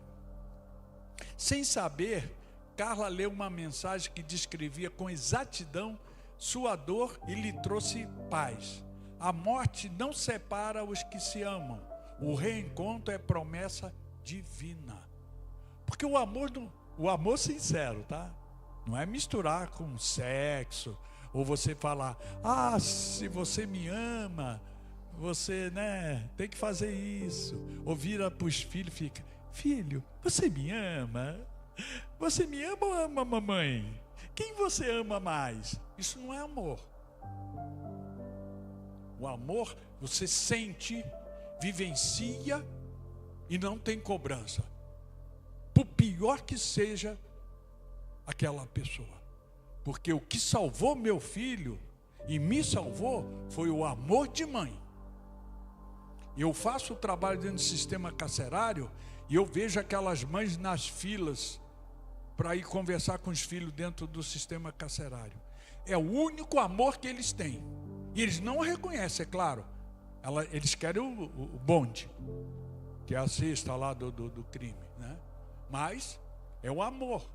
Sem saber, Carla leu uma mensagem que descrevia com exatidão sua dor e lhe trouxe paz. A morte não separa os que se amam. O reencontro é promessa divina. Porque o amor sincero, tá? Não é misturar com sexo, ou você falar, se você me ama, você, tem que fazer isso. Ou vira para os filhos e fica, filho, você me ama? Você me ama ou ama a mamãe? Quem você ama mais? Isso não é amor. O amor, você sente, vivencia e não tem cobrança, por pior que seja aquela pessoa. Porque o que salvou meu filho e me salvou foi o amor de mãe. Eu faço o trabalho dentro do sistema carcerário e eu vejo aquelas mães nas filas para ir conversar com os filhos dentro do sistema carcerário. É o único amor que eles têm. E eles não reconhecem, é claro. Eles querem o bonde, que é a cesta lá do crime, né? Mas é o amor.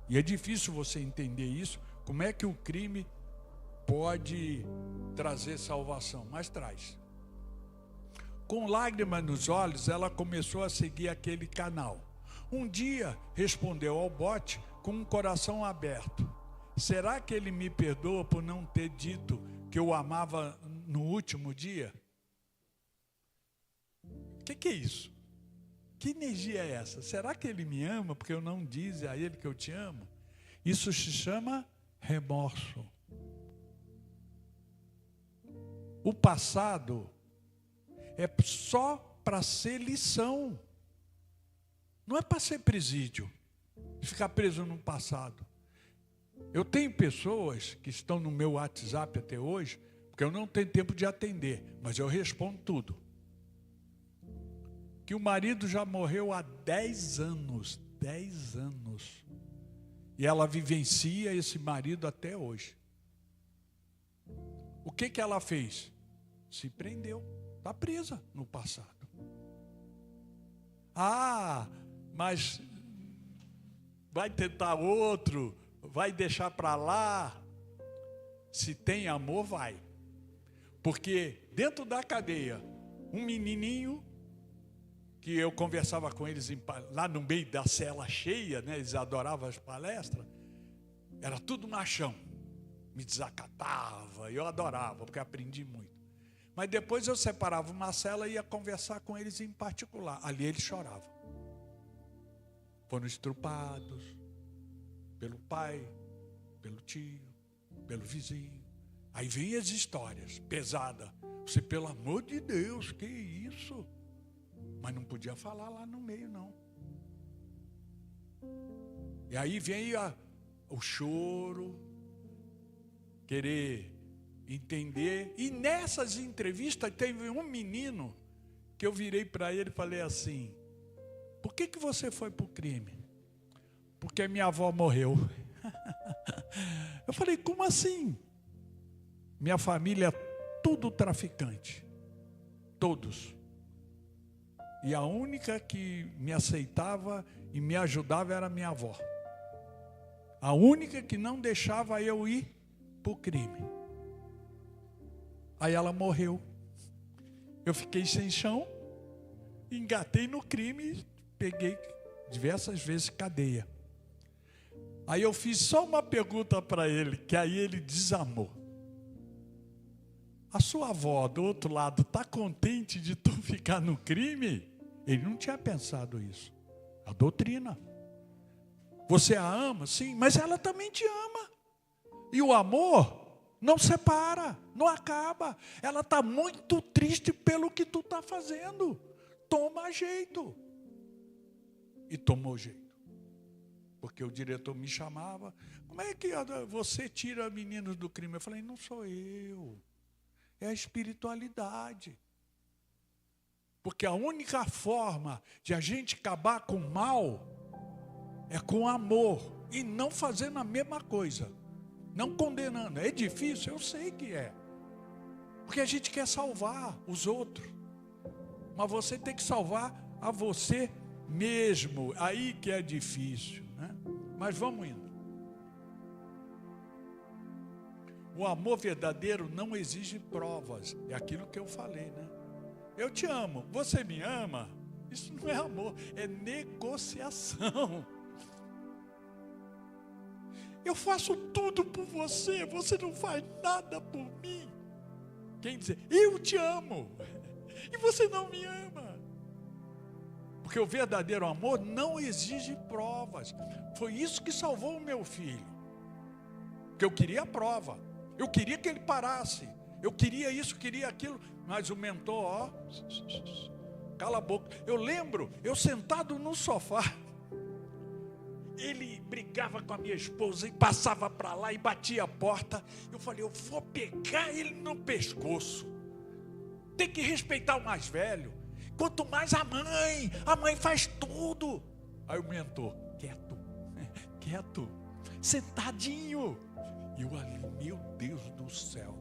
E é difícil você entender isso. Como é que o crime pode trazer salvação? Mas traz. Com lágrimas nos olhos, ela começou a seguir aquele canal. Um dia respondeu ao bote com um coração aberto. Será que ele me perdoa por não ter dito que eu amava no último dia? O que é isso? Que energia é essa? Será que ele me ama porque eu não disse a ele que eu te amo? Isso se chama remorso. O passado é só para ser lição. Não é para ser presídio, ficar preso no passado. Eu tenho pessoas que estão no meu WhatsApp até hoje, porque eu não tenho tempo de atender, mas eu respondo tudo. Que o marido já morreu há 10 anos. 10 anos. E ela vivencia esse marido até hoje. O que ela fez? Se prendeu. Está presa no passado. Ah, mas vai tentar outro, vai deixar para lá. Se tem amor, vai. Porque dentro da cadeia, um menininho, que eu conversava com eles lá no meio da cela cheia, né? Eles adoravam as palestras, era tudo machão, me desacatava, eu adorava, porque aprendi muito. Mas depois eu separava uma cela e ia conversar com eles em particular. Ali eles choravam. Foram estrupados pelo pai, pelo tio, pelo vizinho. Aí vem as histórias pesadas. Você, pelo amor de Deus, que isso? Mas não podia falar lá no meio, não. E aí vem o choro, querer entender. E nessas entrevistas teve um menino que eu virei para ele e falei assim: por que você foi para o crime? Porque minha avó morreu. Eu falei, como assim? Minha família é tudo traficante. Todos. E a única que me aceitava e me ajudava era minha avó. A única que não deixava eu ir para o crime. Aí ela morreu. Eu fiquei sem chão, engatei no crime, peguei diversas vezes cadeia. Aí eu fiz só uma pergunta para ele, que aí ele desamou. A sua avó do outro lado está contente de tu ficar no crime? Ele não tinha pensado isso. A doutrina. Você a ama? Sim, mas ela também te ama. E o amor não separa, não acaba. Ela está muito triste pelo que tu está fazendo. Toma jeito. E tomou jeito. Porque o diretor me chamava. Como é que você tira meninos do crime? Eu falei, não sou eu. É a espiritualidade. Porque a única forma de a gente acabar com o mal é com amor. E não fazendo a mesma coisa. Não condenando. É difícil? Eu sei que é. Porque a gente quer salvar os outros. Mas você tem que salvar a você mesmo. Aí que é difícil, né? Mas vamos indo. O amor verdadeiro não exige provas. É aquilo que eu falei, né? Eu te amo. Você me ama? Isso não é amor, é negociação. Eu faço tudo por você, você não faz nada por mim. Quem dizer, eu te amo, e você não me ama. Porque o verdadeiro amor não exige provas. Foi isso que salvou o meu filho. Porque eu queria a prova. Eu queria que ele parasse. Eu queria isso, queria aquilo. Mas o mentor, cala a boca. Eu lembro, eu sentado no sofá, ele brigava com a minha esposa e passava para lá e batia a porta. Eu falei, eu vou pegar ele no pescoço. Tem que respeitar o mais velho. Quanto mais a mãe faz tudo. Aí o mentor, quieto, sentadinho. E eu ali, meu Deus do céu.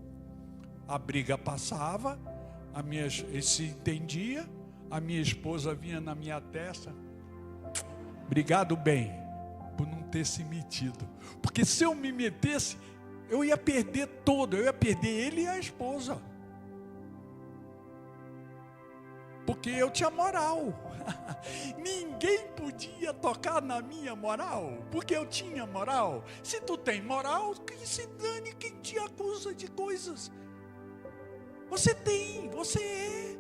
A briga passava, ele se entendia, a minha esposa vinha na minha testa. Obrigado, bem, por não ter se metido. Porque se eu me metesse, eu ia perder todo, eu ia perder ele e a esposa. Porque eu tinha moral. Ninguém podia tocar na minha moral, porque eu tinha moral. Se tu tem moral, que se dane quem te acusa de coisas. Você tem, você é.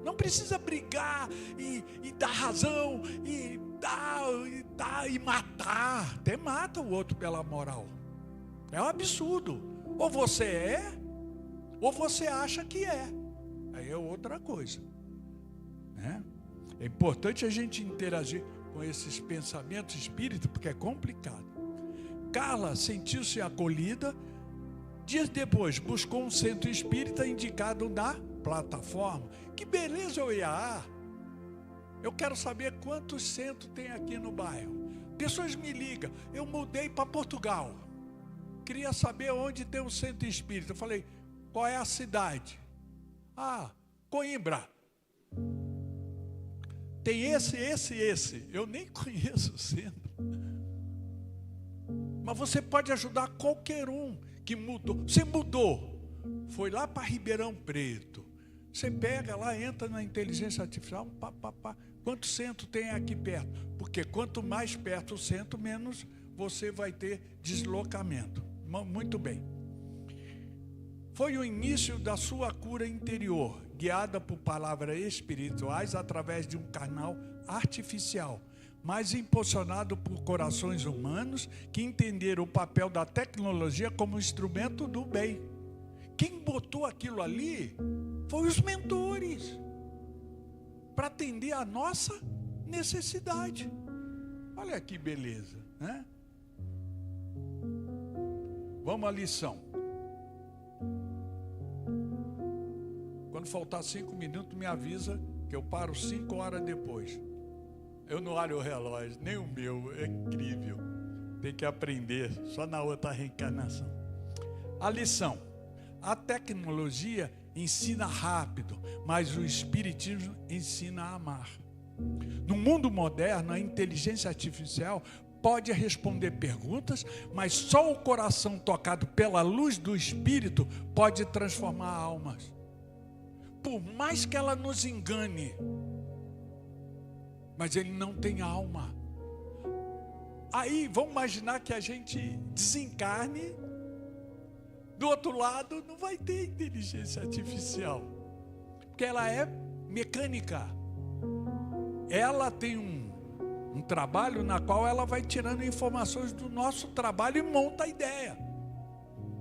Não precisa brigar e dar razão, e dar e matar. Até mata o outro pela moral. É um absurdo. Ou você é, ou você acha que é. Aí é outra coisa, né? É importante a gente interagir com esses pensamentos espíritas, porque é complicado. Carla sentiu-se acolhida. Dias depois, buscou um centro espírita indicado na plataforma. Que beleza, eu quero saber quantos centros tem aqui no bairro. Pessoas me ligam, eu mudei para Portugal. Queria saber onde tem um centro espírita. Eu falei, qual é a cidade? Coimbra. Tem esse. Eu nem conheço o centro. Mas você pode ajudar qualquer um que mudou. Você mudou. Foi lá para Ribeirão Preto. Você pega lá, entra na inteligência artificial. Quanto centro tem aqui perto? Porque quanto mais perto o centro, menos você vai ter deslocamento. Muito bem. Foi o início da sua cura interior, guiada por palavras espirituais através de um canal artificial, mas impulsionado por corações humanos que entenderam o papel da tecnologia como instrumento do bem. Quem botou aquilo ali foi os mentores, para atender a nossa necessidade. Olha que beleza, né? Vamos à lição. Quando faltar 5 minutos, me avisa que eu paro 5 horas depois. Eu não olho o relógio, nem o meu, é incrível. Tem que aprender, só na outra reencarnação. A lição. A tecnologia ensina rápido, mas o espiritismo ensina a amar. No mundo moderno, a inteligência artificial pode responder perguntas, mas só o coração tocado pela luz do espírito pode transformar almas. Por mais que ela nos engane, mas ele não tem alma. Aí, vamos imaginar que a gente desencarne, do outro lado não vai ter inteligência artificial, porque ela é mecânica. Ela tem um trabalho na qual ela vai tirando informações do nosso trabalho e monta a ideia.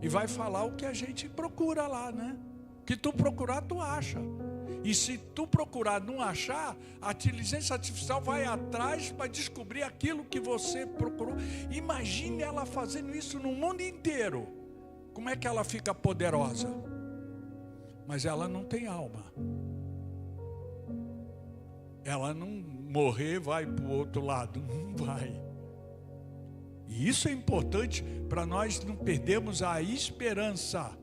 E vai falar o que a gente procura lá, né? Que tu procurar, tu acha. E se tu procurar não achar, a inteligência artificial vai atrás para descobrir aquilo que você procurou. Imagine ela fazendo isso no mundo inteiro. Como é que ela fica poderosa? Mas ela não tem alma. Ela não morrer, vai para o outro lado. Não vai. E isso é importante para nós não perdermos a esperança.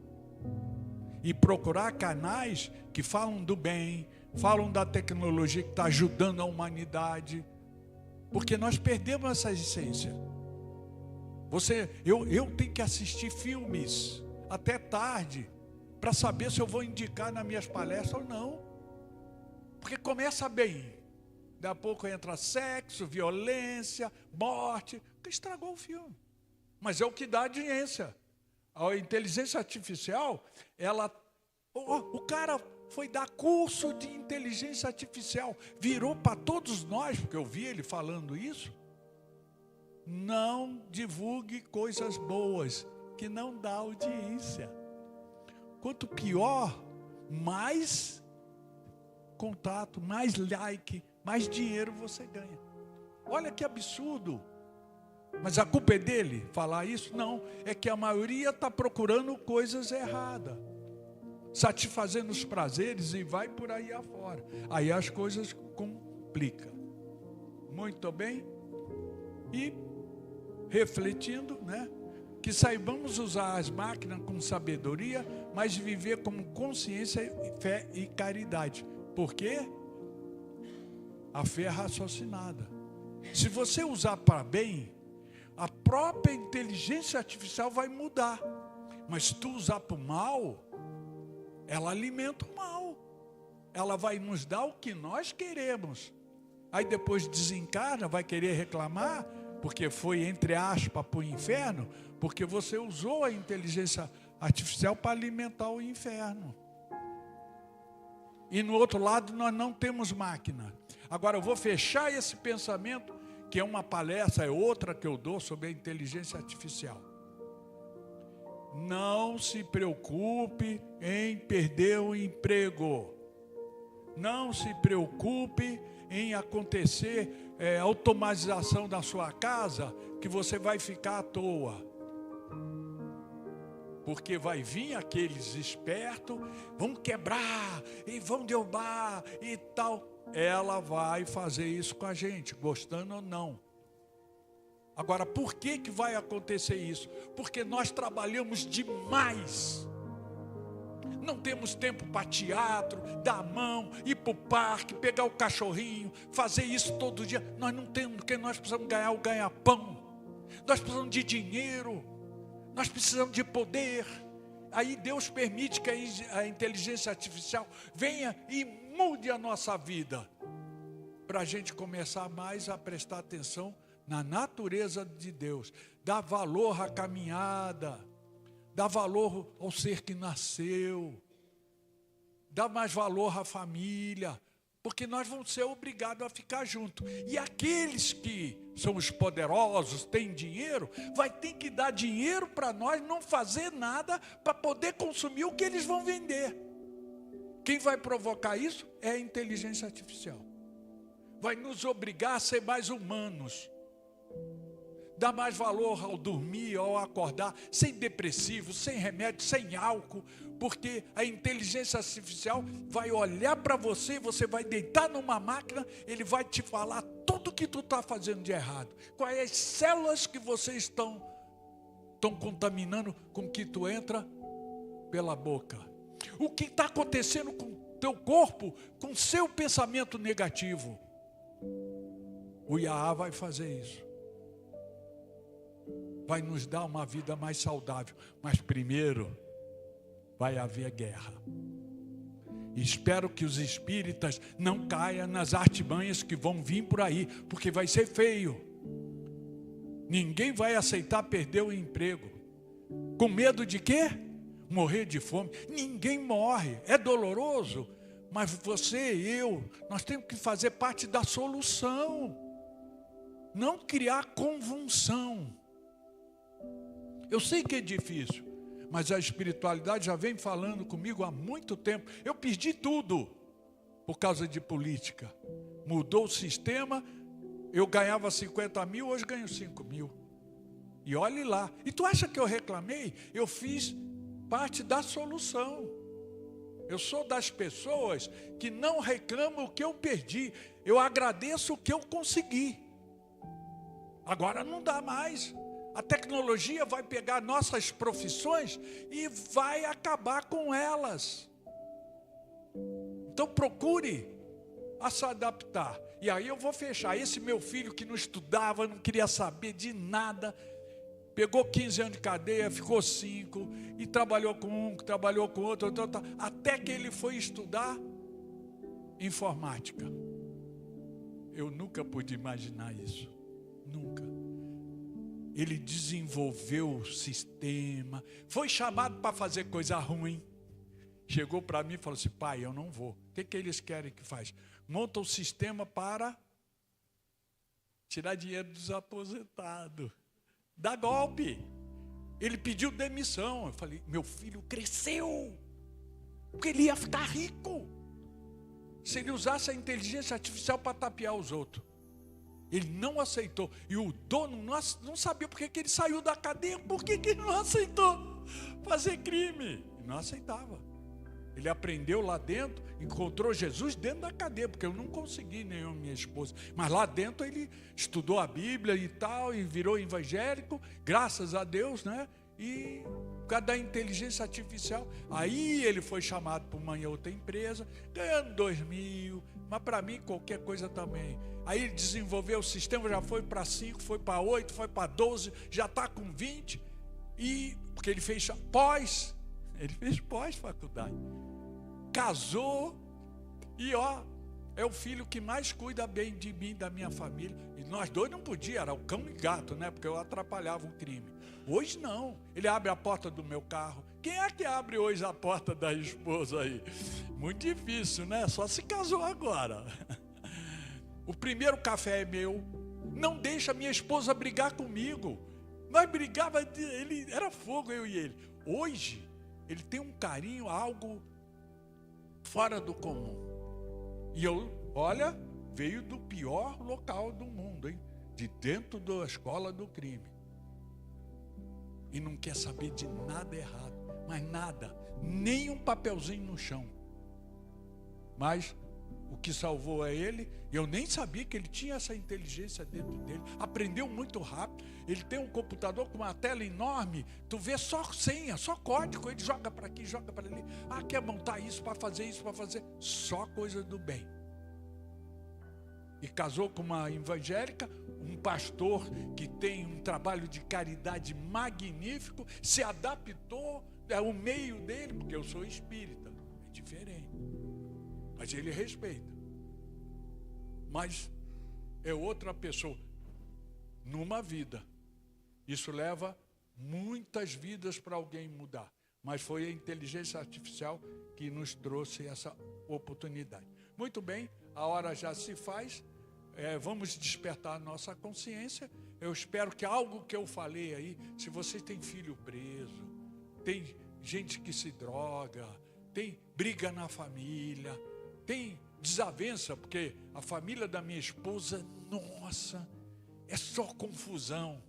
E procurar canais que falam do bem, falam da tecnologia que está ajudando a humanidade, porque nós perdemos essa essência. Eu tenho que assistir filmes até tarde para saber se eu vou indicar nas minhas palestras ou não, porque começa bem, daqui a pouco entra sexo, violência, morte, que estragou o filme, mas é o que dá audiência. A inteligência artificial, o cara foi dar curso de inteligência artificial, virou para todos nós, porque eu vi ele falando isso. Não divulgue coisas boas, que não dá audiência. Quanto pior, mais contato, mais like, mais dinheiro você ganha. Olha que absurdo. Mas a culpa é dele falar isso? Não, é que a maioria está procurando coisas erradas, satisfazendo os prazeres e vai por aí afora. Aí as coisas complicam. Muito bem? E refletindo, né? Que saibamos usar as máquinas com sabedoria, mas viver com consciência, fé e caridade. Por quê? A fé é raciocinada. Se você usar para bem, a própria inteligência artificial vai mudar. Mas se tu usar para o mal, ela alimenta o mal. Ela vai nos dar o que nós queremos. Aí depois desencarna, vai querer reclamar, porque foi, entre aspas, para o inferno, porque você usou a inteligência artificial para alimentar o inferno. E no outro lado nós não temos máquina. Agora eu vou fechar esse pensamento, que é uma palestra, é outra que eu dou sobre a inteligência artificial. Não se preocupe em perder o emprego. Não se preocupe em acontecer automatização da sua casa, que você vai ficar à toa. Porque vai vir aqueles espertos, vão quebrar e vão derrubar e tal. Ela vai fazer isso com a gente, gostando ou não. Agora, por que vai acontecer isso? Porque nós trabalhamos demais. Não temos tempo para teatro, dar a mão, ir para o parque, pegar o cachorrinho, fazer isso todo dia. Nós não temos, porque nós precisamos ganhar o ganha-pão. Nós precisamos de dinheiro. Nós precisamos de poder. Aí Deus permite que a inteligência artificial venha e mude a nossa vida, para a gente começar mais a prestar atenção na natureza de Deus, dar valor à caminhada, dar valor ao ser que nasceu, dar mais valor à família, porque nós vamos ser obrigados a ficar juntos. E aqueles que são os poderosos, têm dinheiro, vai ter que dar dinheiro para nós não fazer nada para poder consumir o que eles vão vender. Quem vai provocar isso é a inteligência artificial. Vai nos obrigar a ser mais humanos. Dar mais valor ao dormir, ao acordar, sem depressivo, sem remédio, sem álcool, porque a inteligência artificial vai olhar para você, você vai deitar numa máquina, ele vai te falar tudo que tu está fazendo de errado. Quais as células que você estão contaminando com que tu entra pela boca. O que está acontecendo com o teu corpo, com o seu pensamento negativo. O IAA vai fazer isso. Vai nos dar uma vida mais saudável. Mas primeiro, vai haver guerra. E espero que os espíritas não caiam nas artimanhas que vão vir por aí, porque vai ser feio. Ninguém vai aceitar perder o emprego. Com medo de quê? Morrer de fome. Ninguém morre. É doloroso. Mas você e eu, nós temos que fazer parte da solução. Não criar convulsão. Eu sei que é difícil, mas a espiritualidade já vem falando comigo há muito tempo. Eu perdi tudo por causa de política. Mudou o sistema, eu ganhava 50 mil, hoje ganho 5 mil. E olhe lá. E tu acha que eu reclamei? Eu fiz parte da solução. Eu sou das pessoas que não reclamam o que eu perdi. Eu agradeço o que eu consegui. Agora não dá mais. A tecnologia vai pegar nossas profissões e vai acabar com elas. Então procure a se adaptar. E aí eu vou fechar. Esse meu filho que não estudava, não queria saber de nada, pegou 15 anos de cadeia, ficou 5, e trabalhou com um, trabalhou com outro, até que ele foi estudar informática. Eu nunca pude imaginar isso. Nunca. Ele desenvolveu o sistema, foi chamado para fazer coisa ruim. Chegou para mim e falou assim: pai, eu não vou. O que eles querem que faz? Monta o sistema para tirar dinheiro dos aposentados. Dá golpe. Ele pediu demissão. Eu falei: meu filho cresceu, porque ele ia ficar rico. se ele usasse a inteligência artificial para tapear os outros. Ele não aceitou. E o dono não sabia por que ele saiu da cadeia. Por que ele não aceitou fazer crime? Não aceitava. Ele aprendeu lá dentro, encontrou Jesus dentro da cadeia, porque eu não consegui, nem eu e minha esposa. Mas lá dentro ele estudou a Bíblia e tal, e virou evangélico, graças a Deus, né? E por causa da inteligência artificial, aí ele foi chamado para uma outra empresa, ganhando 2.000, mas para mim qualquer coisa também. Aí ele desenvolveu o sistema, já foi para 5, foi para 8, foi para 12, já está com 20, e porque ele fez pós-faculdade, casou, e é o filho que mais cuida bem de mim, da minha família. E nós dois não podíamos, era o cão e gato, né? Porque eu atrapalhava o crime. Hoje não, ele abre a porta do meu carro. Quem é que abre hoje a porta da esposa aí? Muito difícil, né? Só se casou agora. O primeiro café é meu. Não deixa minha esposa brigar comigo. Nós brigava, ele era fogo, eu e ele. Hoje, ele tem um carinho, algo fora do comum. E olha, veio do pior local do mundo, hein? De dentro da escola do crime. E não quer saber de nada errado, mas nada, nem um papelzinho no chão. Mas o que salvou é ele. Eu nem sabia que ele tinha essa inteligência dentro dele. Aprendeu muito rápido. Ele tem um computador com uma tela enorme. Tu vê só senha, só código. Ele joga para aqui, joga para ali. Quer montar isso para fazer isso, para fazer. Só coisa do bem. E casou com uma evangélica, um pastor que tem um trabalho de caridade magnífico. Se adaptou ao meio dele, porque eu sou espírita. É diferente. Mas ele respeita. Mas é outra pessoa numa vida. Isso leva muitas vidas para alguém mudar. Mas foi a inteligência artificial que nos trouxe essa oportunidade. Muito bem, a hora já se faz. Vamos despertar a nossa consciência. Eu espero que algo que eu falei aí, se você tem filho preso, tem gente que se droga, tem briga na família, tem desavença, porque a família da minha esposa, nossa, é só confusão.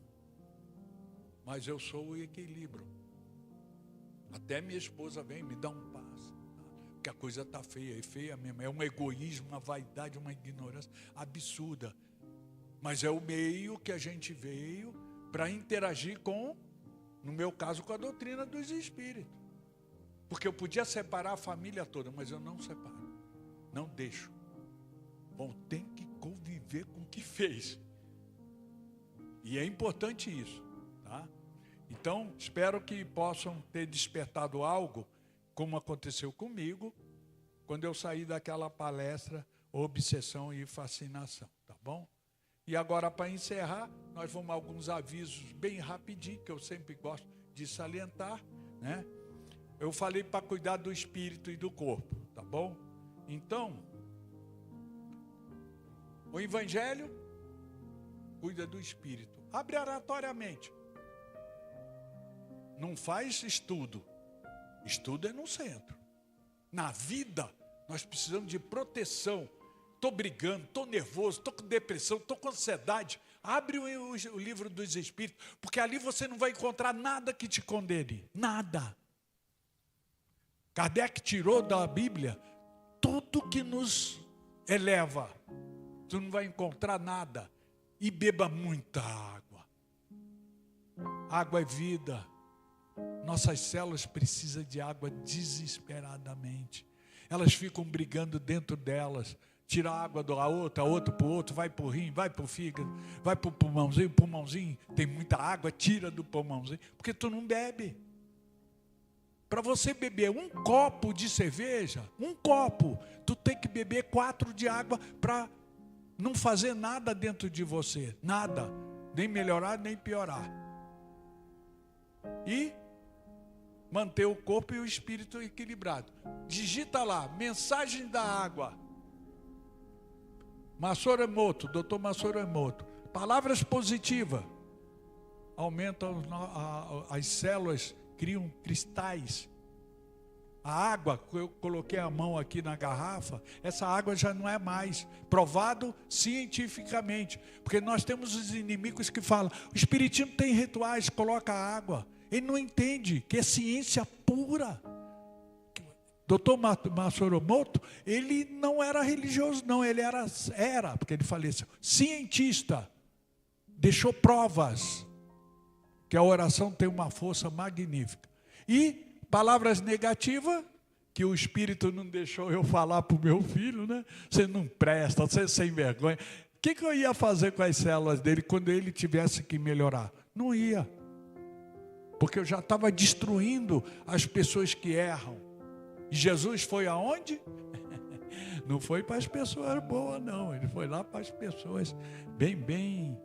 Mas eu sou o equilíbrio. Até minha esposa vem me dar um passo, porque a coisa está feia, é feia mesmo. É um egoísmo, uma vaidade, uma ignorância absurda. Mas é o meio que a gente veio para interagir com, no meu caso, com a doutrina dos espíritos. Porque eu podia separar a família toda, mas eu não separo. Não deixo. Bom, tem que conviver com o que fez. E é importante isso, tá? Então, espero que possam ter despertado algo, como aconteceu comigo, quando eu saí daquela palestra Obsessão e Fascinação, tá bom? E agora, para encerrar, nós vamos a alguns avisos bem rapidinho, que eu sempre gosto de salientar, né? Eu falei para cuidar do espírito e do corpo, tá bom? Então, o Evangelho cuida do espírito, abre aleatoriamente. Não faz estudo. Estudo é no centro. Na vida, nós precisamos de proteção. Estou brigando, estou nervoso, estou com depressão, estou com ansiedade. Abre o livro dos Espíritos, porque ali você não vai encontrar nada que te condene. Nada. Kardec tirou da Bíblia tudo que nos eleva. Tu não vai encontrar nada. E beba muita água. Água é vida. Nossas células precisam de água desesperadamente. Elas ficam brigando dentro delas. Tira a água da outra, a outra para o outro, vai para o rim, vai para o fígado, vai para o pulmãozinho tem muita água, tira do pulmãozinho, porque tu não bebe. Para você beber um copo de cerveja, tu tem que beber 4 de água para não fazer nada dentro de você. Nada. Nem melhorar, nem piorar. E manter o corpo e o espírito equilibrado. Digita lá, mensagem da água. Masaru Emoto, Dr. Masaru Emoto. Palavras positivas. Aumentam as células, criam cristais. A água, eu coloquei a mão aqui na garrafa, essa água já não é mais provado cientificamente, porque nós temos os inimigos que falam, o espiritismo tem rituais, coloca água. Ele não entende que é ciência pura. Dr. Matsumoto, ele não era religioso não, ele era, porque ele faleceu, cientista, deixou provas que a oração tem uma força magnífica. E palavras negativas, que o Espírito não deixou eu falar para o meu filho, né? Você não presta, você é sem vergonha. O que eu ia fazer com as células dele quando ele tivesse que melhorar? Não ia. Porque eu já estava destruindo as pessoas que erram. E Jesus foi aonde? Não foi para as pessoas boas, não. Ele foi lá para as pessoas bem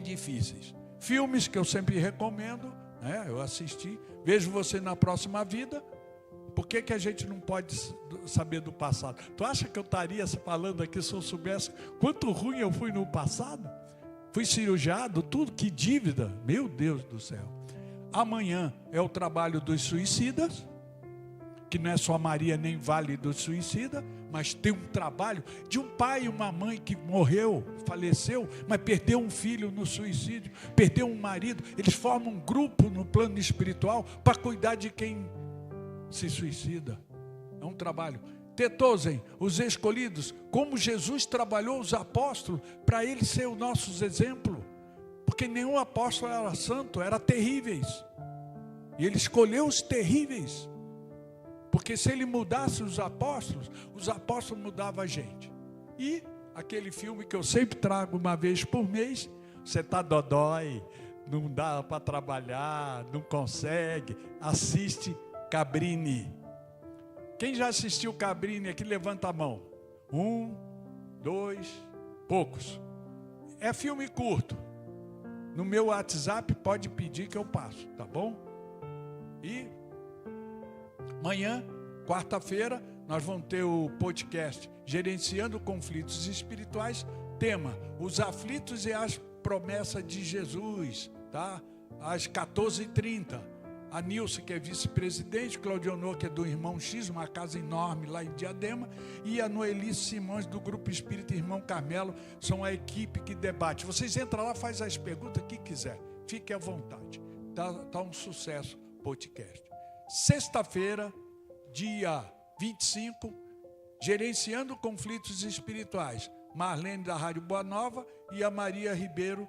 difíceis. Filmes que eu sempre recomendo, né? Eu assisti. Vejo você na próxima vida. Por que a gente não pode saber do passado? Tu acha que eu estaria falando aqui se eu soubesse quanto ruim eu fui no passado? Fui cirurgiado, tudo, que dívida. Meu Deus do céu. Amanhã é o trabalho dos suicidas, que não é só Maria nem Vale do Suicida, mas tem um trabalho de um pai e uma mãe que morreu, faleceu, mas perdeu um filho no suicídio, perdeu um marido. Eles formam um grupo no plano espiritual para cuidar de quem se suicida. É um trabalho. Tetosen, os escolhidos, como Jesus trabalhou os apóstolos para eles ser os nossos exemplos, porque nenhum apóstolo era santo, era terríveis, e ele escolheu os terríveis. Porque se ele mudasse os apóstolos mudavam a gente. E aquele filme que eu sempre trago uma vez por mês, você está dodói, não dá para trabalhar, não consegue, assiste Cabrini. Quem já assistiu Cabrini aqui, levanta a mão. 1, 2, poucos. É filme curto. No meu WhatsApp pode pedir que eu passo, tá bom? E amanhã, quarta-feira, nós vamos ter o podcast Gerenciando Conflitos Espirituais. Tema: os aflitos e as promessas de Jesus, tá? Às 14h30. A Nilce, que é vice-presidente, Claudionor, que é do Irmão X, uma casa enorme lá em Diadema, e a Noelice Simões, do Grupo Espírita Irmão Carmelo, são a equipe que debate. Vocês entram lá, faz as perguntas que quiser, fique à vontade. Tá um sucesso o podcast. Sexta-feira, dia 25, Gerenciando Conflitos Espirituais, Marlene da Rádio Boa Nova e a Maria Ribeiro,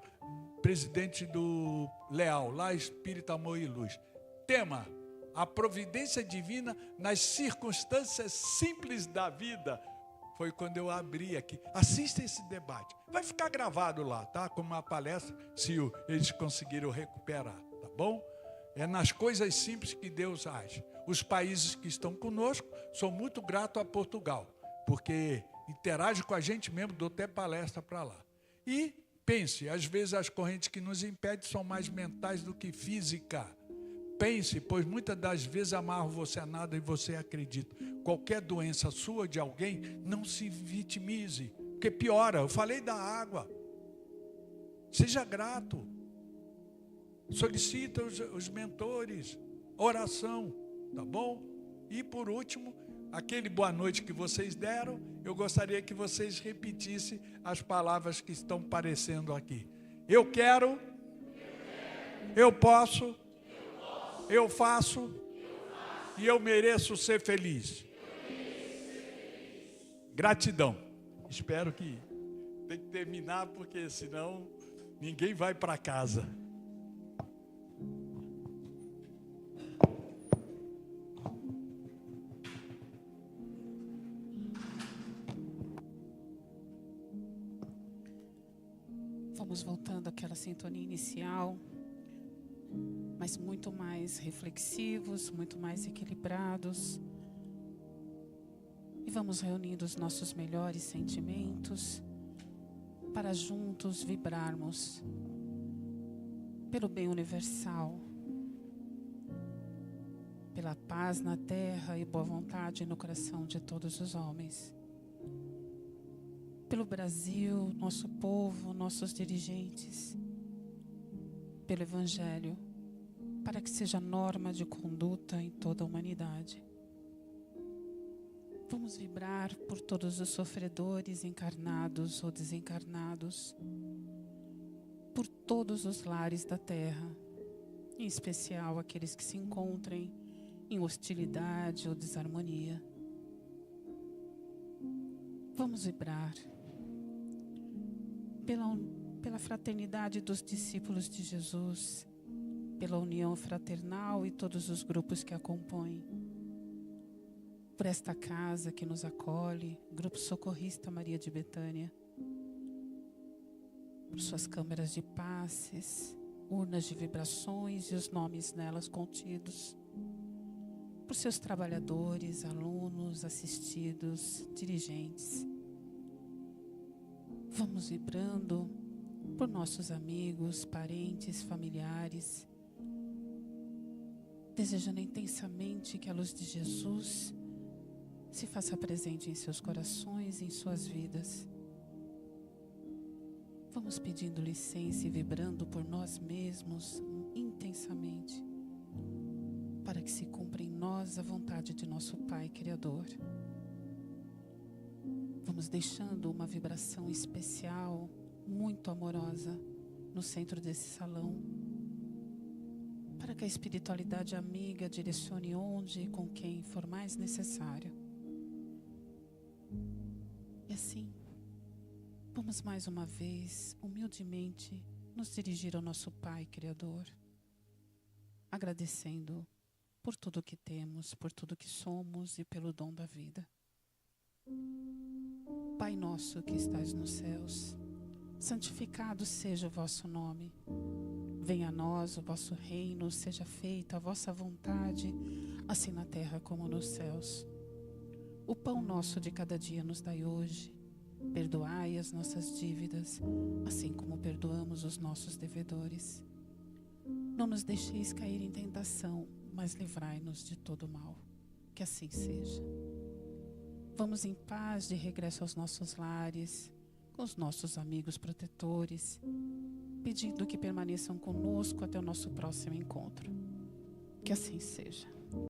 presidente do Leal, lá Espírita Amor e Luz. Tema: a providência divina nas circunstâncias simples da vida. Foi quando eu abri aqui. Assista esse debate. Vai ficar gravado lá, tá? Como uma palestra, se eles conseguiram recuperar, tá bom? É nas coisas simples que Deus age. Os países que estão conosco, sou muito grato a Portugal, porque interage com a gente mesmo, dou até palestra para lá. E pense, às vezes as correntes que nos impedem são mais mentais do que física. Pense, pois muitas das vezes amarram você a nada e você acredita. Qualquer doença sua, de alguém, não se vitimize, porque piora. Eu falei da água. Seja grato. Solicita os mentores, oração, tá bom? E por último, aquele boa noite que vocês deram, eu gostaria que vocês repetissem as palavras que estão aparecendo aqui. Eu quero, eu posso, eu faço e eu mereço ser feliz. Gratidão. Espero que tem que terminar, porque senão ninguém vai para casa. Vamos voltando àquela sintonia inicial, mas muito mais reflexivos, muito mais equilibrados. E vamos reunindo os nossos melhores sentimentos para juntos vibrarmos pelo bem universal, pela paz na terra e boa vontade no coração de todos os homens. Pelo Brasil, nosso povo, nossos dirigentes, pelo Evangelho, para que seja norma de conduta em toda a humanidade. Vamos vibrar por todos os sofredores encarnados ou desencarnados, por todos os lares da Terra, em especial aqueles que se encontrem em hostilidade ou desarmonia. Vamos vibrar pela fraternidade dos discípulos de Jesus, pela união fraternal e todos os grupos que a compõem, por esta casa que nos acolhe, Grupo Socorrista Maria de Betânia, por suas câmeras de passes, urnas de vibrações e os nomes nelas contidos, por seus trabalhadores, alunos, assistidos, dirigentes. Vamos vibrando por nossos amigos, parentes, familiares, desejando intensamente que a luz de Jesus se faça presente em seus corações e em suas vidas. Vamos pedindo licença e vibrando por nós mesmos intensamente, para que se cumpra em nós a vontade de nosso Pai Criador. Vamos deixando uma vibração especial, muito amorosa, no centro desse salão, para que a espiritualidade amiga direcione onde e com quem for mais necessário. E assim, vamos mais uma vez, humildemente, nos dirigir ao nosso Pai Criador, agradecendo por tudo que temos, por tudo que somos e pelo dom da vida. Pai nosso que estais nos céus, santificado seja o vosso nome. Venha a nós o vosso reino, seja feita a vossa vontade, assim na terra como nos céus. O pão nosso de cada dia nos dai hoje. Perdoai as nossas dívidas, assim como perdoamos os nossos devedores. Não nos deixeis cair em tentação, mas livrai-nos de todo mal. Que assim seja. Vamos em paz de regresso aos nossos lares, com os nossos amigos protetores, pedindo que permaneçam conosco até o nosso próximo encontro. Que assim seja.